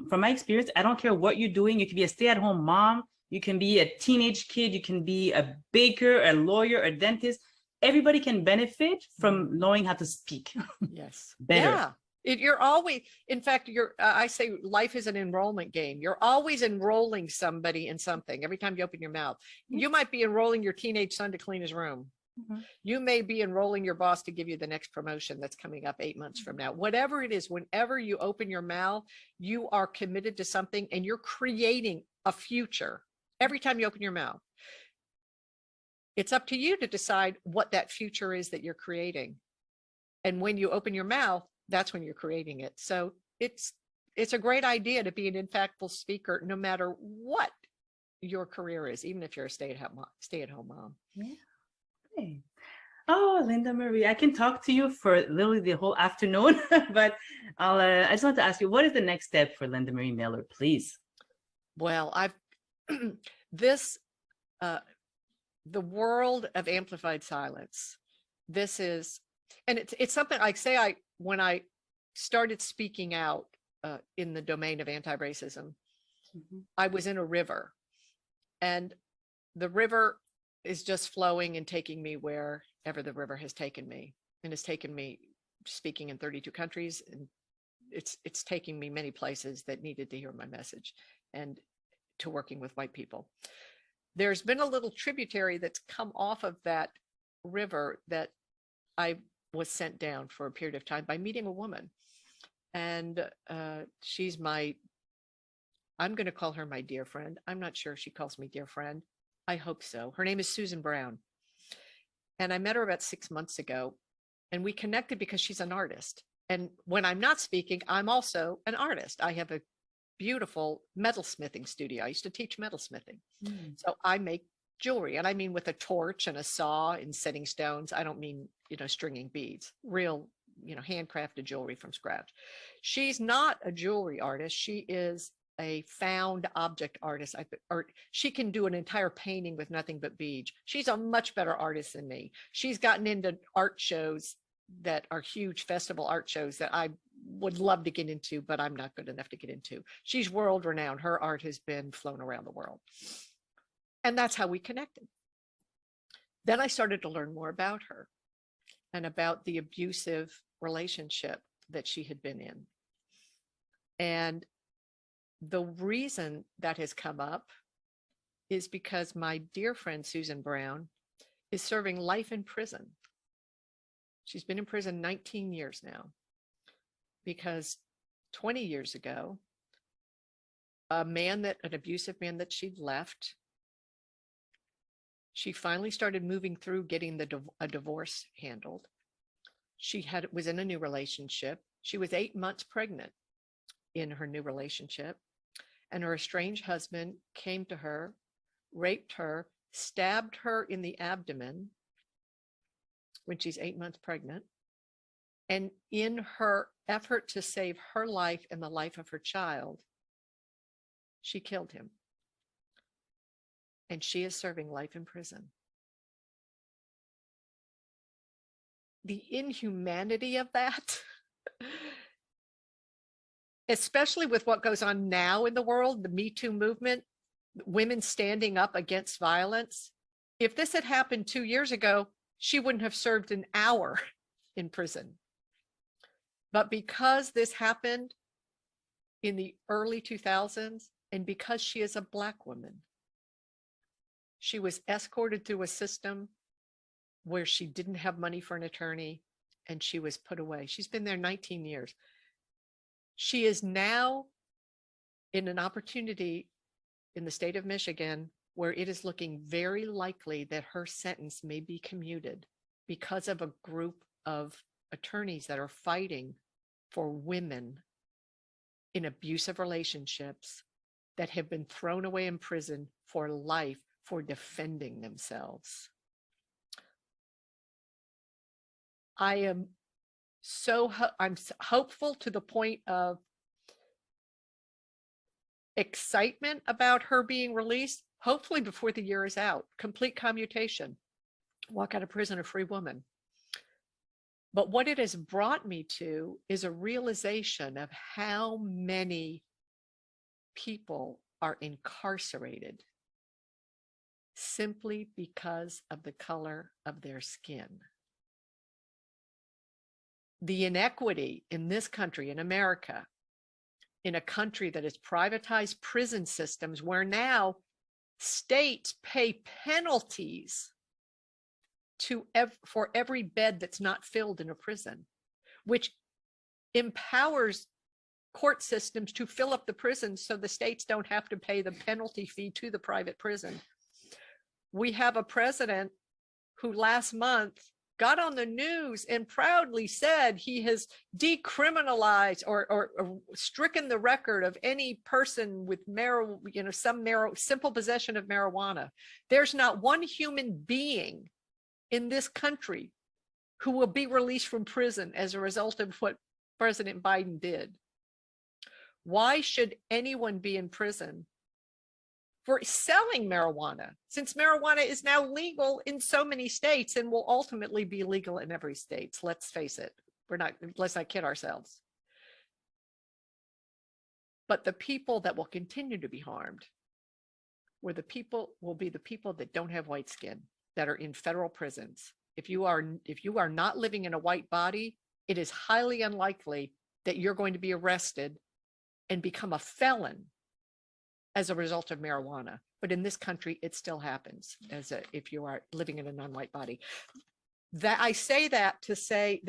from my experience, I don't care what you're doing. You can be a stay-at-home mom, you can be a teenage kid, you can be a baker, a lawyer, a dentist. Everybody can benefit from knowing how to speak. Yes. Better. Yeah. You're always, in fact, I say life is an enrollment game. You're always enrolling somebody in something every time you open your mouth. You might be enrolling your teenage son to clean his room. You may be enrolling your boss to give you the next promotion that's coming up 8 months from now. Whatever it is, whenever you open your mouth, you are committed to something, and you're creating a future every time you open your mouth. It's up to you to decide what that future is that you're creating. And when you open your mouth, that's when you're creating it. So it's a great idea to be an impactful speaker, no matter what your career is, even if you're a stay-at-home mom. Yeah. Okay. Oh, Linda Marie, I can talk to you for literally the whole afternoon, but I just want to ask you, what is the next step for Linda Marie Miller, please? Well, the world of amplified silence. This is, and it's something like, when I started speaking out in the domain of anti-racism, I was in a river, and the river is just flowing and taking me wherever the river has taken me, and it's taken me speaking in 32 countries, and it's taking me many places that needed to hear my message, and to working with white people. There's been a little tributary that's come off of that river that I was sent down for a period of time by meeting a woman. And she's I'm going to call her my dear friend. I'm not sure if she calls me dear friend. I hope so. Her name is Susan Brown. And I met her about 6 months ago, and we connected because she's an artist. And when I'm not speaking, I'm also an artist. I have a beautiful metalsmithing studio. I used to teach metalsmithing. So I make jewelry, and I mean with a torch and a saw and setting stones. I don't mean, stringing beads, real, handcrafted jewelry from scratch. She's not a jewelry artist. She is a found object artist. She can do an entire painting with nothing but beads. She's a much better artist than me. She's gotten into art shows that are huge festival art shows that I would love to get into, but I'm not good enough to get into. She's world renowned. Her art has been flown around the world. And that's how we connected. Then I started to learn more about her and about the abusive relationship that she had been in. And the reason that has come up is because my dear friend Susan Brown is serving life in prison. She's been in prison 19 years now, because 20 years ago, an abusive man that she'd left, she finally started moving through getting a divorce handled. She was in a new relationship. She was 8 months pregnant in her new relationship, and her estranged husband came to her, raped her, stabbed her in the abdomen when she's 8 months pregnant. And in her effort to save her life and the life of her child, she killed him. and she is serving life in prison. The inhumanity of that, especially with what goes on now in the world, the Me Too movement, women standing up against violence. If this had happened 2 years ago, she wouldn't have served an hour in prison. But because this happened in the early 2000s, and because she is a Black woman, she was escorted through a system where she didn't have money for an attorney, and she was put away. She's been there 19 years. She is now in an opportunity in the state of Michigan where it is looking very likely that her sentence may be commuted because of a group of attorneys that are fighting for women in abusive relationships that have been thrown away in prison for life for defending themselves. I'm hopeful to the point of excitement about her being released, hopefully before the year is out. Complete commutation. Walk out of prison a free woman. But what it has brought me to is a realization of how many people are incarcerated simply because of the color of their skin. The inequity in this country, in America, in a country that has privatized prison systems where now states pay penalties for every bed that's not filled in a prison, which empowers court systems to fill up the prisons so the states don't have to pay the penalty fee to the private prison. We have a president who last month got on the news and proudly said he has decriminalized or stricken the record of any person with simple possession of marijuana. There's not one human being in this country who will be released from prison as a result of what President Biden did. Why should anyone be in prison for selling marijuana, since marijuana is now legal in so many states and will ultimately be legal in every state? Let's face it, let's not kid ourselves. But the people that will continue to be harmed will be the people that don't have white skin, that are in federal prisons. If you are not living in a white body, it is highly unlikely that you're going to be arrested and become a felon as a result of marijuana. But in this country, it still happens if you are living in a non-white body. That I say that to say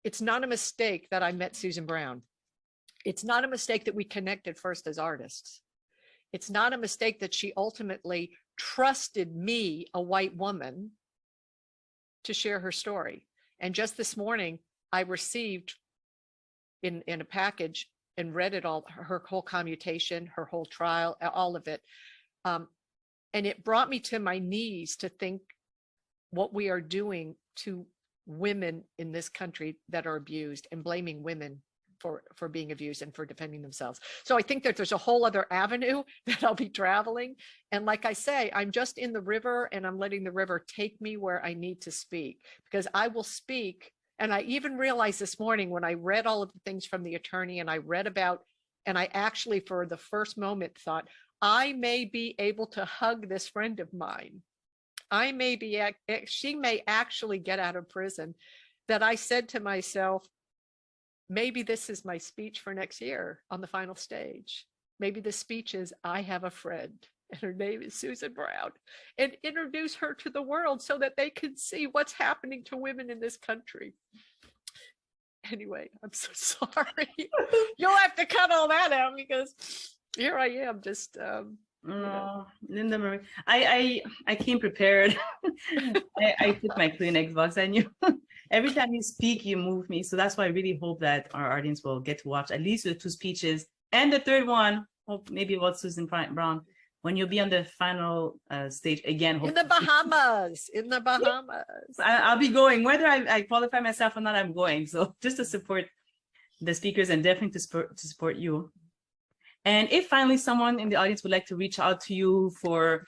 it's not a mistake that I met Susan Brown. It's not a mistake that we connected first as artists. It's not a mistake that she ultimately trusted me, a white woman, to share her story. And just this morning, I received in a package and read it all, her whole commutation, her whole trial, all of it. And it brought me to my knees to think what we are doing to women in this country that are abused, and blaming women for being abused and for defending themselves. So I think that there's a whole other avenue that I'll be traveling. And like I say, I'm just in the river, and I'm letting the river take me where I need to speak, because I will speak. And I even realized this morning when I read all of the things from the attorney, and I read about, and I actually for the first moment thought, I may be able to hug this friend of mine. She may actually get out of prison. That I said to myself, maybe this is my speech for next year on the final stage. Maybe the speech is, I have a friend, and her name is Susan Brown, and introduce her to the world so that they can see what's happening to women in this country. Anyway, I'm so sorry. You'll have to cut all that out, because here I am just Linda Marie, I came prepared. I put my Kleenex box on you. Every time you speak, you move me. So that's why I really hope that our audience will get to watch at least the 2 speeches, and the third one, hope maybe about Susan Brown, when you'll be on the final stage again. In the Bahamas, I'll be going, whether I qualify myself or not, I'm going. So just to support the speakers, and definitely to support you. And if finally someone in the audience would like to reach out to you for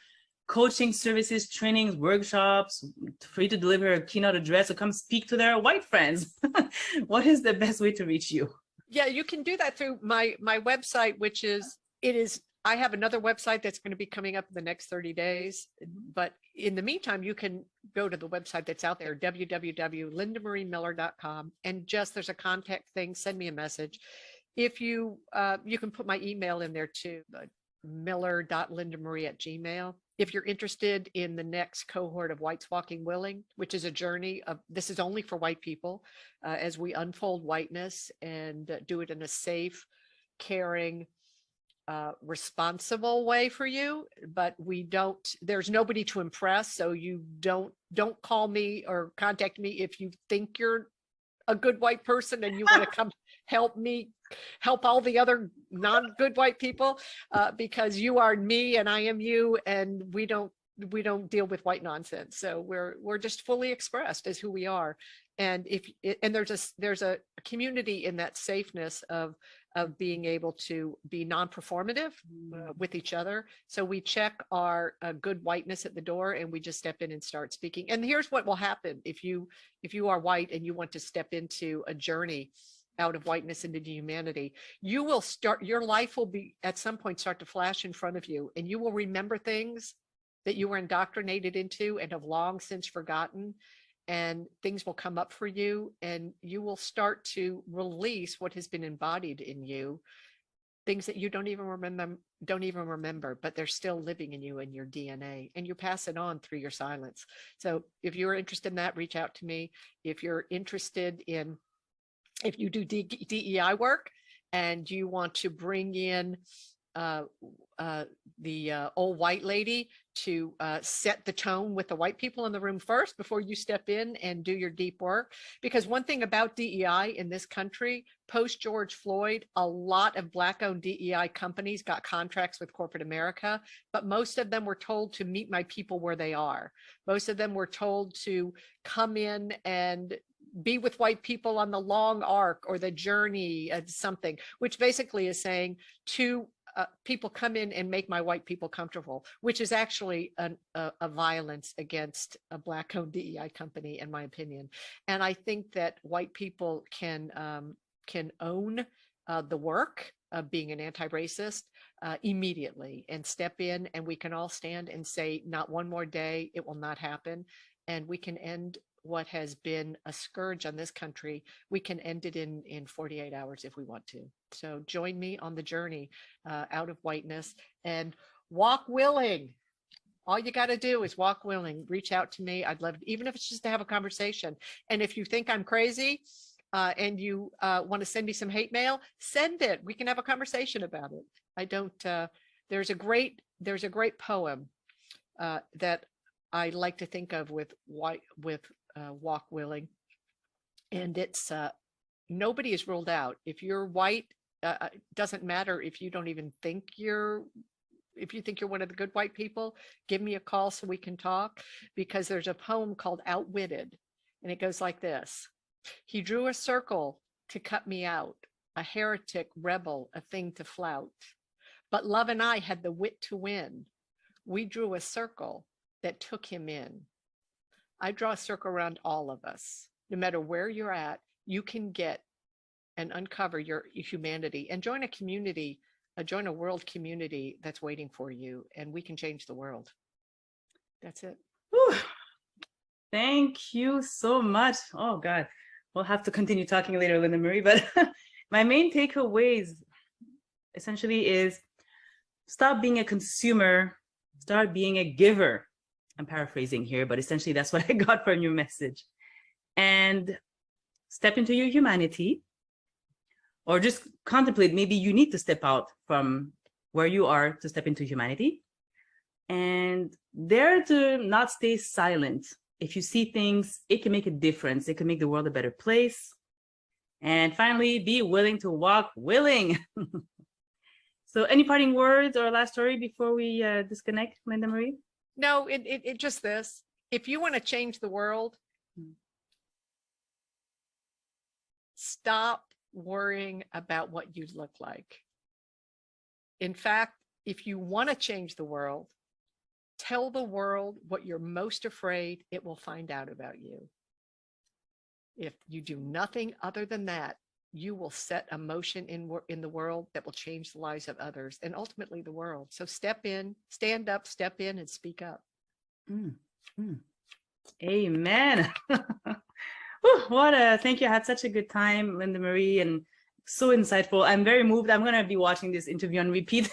coaching services, trainings, workshops, for you to deliver a keynote address or come speak to their white friends? What is the best way to reach you? Yeah, you can do that through my website, which is, I have another website that's going to be coming up in the next 30 days. But in the meantime, you can go to the website that's out there, www.lindamariemiller.com, and just there's a contact thing, send me a message. If you, you can put my email in there too, miller.lindamarie@gmail. If you're interested in the next cohort of Whites Walking Willing, which is a journey of, this is only for white people, as we unfold whiteness and do it in a safe, caring, responsible way for you, but there's nobody to impress. So you don't call me or contact me if you think you're a good white person and you want to come help me help all the other non-good white people, because you are me and I am you, and we don't deal with white nonsense. So we're just fully expressed as who we are. And there's a community in that safeness of being able to be non-performative with each other. So we check our good whiteness at the door, and we just step in and start speaking. And here's what will happen if you are white and you want to step into a journey out of whiteness into humanity. You will start, your life will be at some point start to flash in front of you, and you will remember things that you were indoctrinated into and have long since forgotten. And things will come up for you, and you will start to release what has been embodied in you, things that you don't even remember, but they're still living in you and your DNA, and you pass it on through your silence. So if you're interested in that, reach out to me. If you're interested in, if you do DEI work and you want to bring in the old white lady to set the tone with the white people in the room first before you step in and do your deep work. Because one thing about DEI in this country, post George Floyd, a lot of Black-owned DEI companies got contracts with corporate America, but most of them were told to meet my people where they are. Most of them were told to come in and be with white people on the long arc or the journey of something, which basically is saying to people, come in and make my white people comfortable, which is actually a violence against a Black-owned DEI company, in my opinion. And I think that white people can own the work of being an anti-racist immediately and step in, and we can all stand and say, not one more day, it will not happen. And we can end what has been a scourge on this country. We can end it in 48 hours if we want to. So join me on the journey out of whiteness and walk willing. All you got to do is walk willing. Reach out to me. I'd love, even if it's just to have a conversation. And if you think I'm crazy and you want to send me some hate mail, send it. We can have a conversation about it. I don't, there's a great poem that I like to think of with walk willing, and it's nobody is ruled out. If you're white, doesn't matter if you don't even think if you think you're one of the good white people, give me a call so we can talk, because there's a poem called Outwitted, and it goes like this: he drew a circle to cut me out, a heretic rebel, a thing to flout, but love and I had the wit to win. We drew a circle that took him in. I draw a circle around all of us. No matter where you're at, you can get and uncover your humanity and join a community, join a world community that's waiting for you, and we can change the world. That's it. Whew. Thank you so much. Oh God, we'll have to continue talking later, Linda Marie, but my main takeaways essentially is stop being a consumer, start being a giver. I'm paraphrasing here, but essentially that's what I got from your message. And step into your humanity, or just contemplate, maybe you need to step out from where you are to step into humanity. And dare to not stay silent. If you see things, it can make a difference. It can make the world a better place. And finally, be willing to walk willing. So any parting words or last story before we disconnect, Linda Marie? No, it just this. If you want to change the world, stop worrying about what you look like. In fact, if you want to change the world, Tell the world what you're most afraid it will find out about you. If you do nothing other than that, you will set a motion in the world that will change the lives of others and ultimately the world. So step in, stand up, step in, and speak up. Mm, mm. Amen. Thank you. I had such a good time, Linda Marie, and so insightful. I'm very moved. I'm going to be watching this interview on repeat.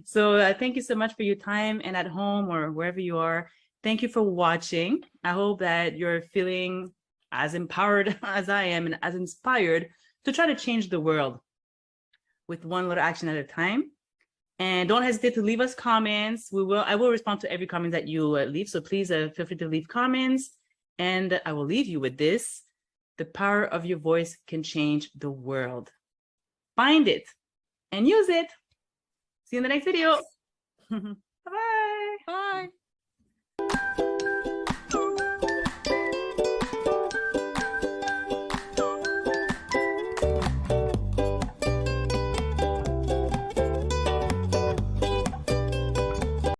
So thank you so much for your time, and at home or wherever you are, thank you for watching. I hope that you're feeling as empowered as I am and as inspired to try to change the world with one little action at a time. And don't hesitate to leave us comments. I will respond to every comment that you leave. So please feel free to leave comments. And I will leave you with this. The power of your voice can change the world. Find it and use it. See you in the next video.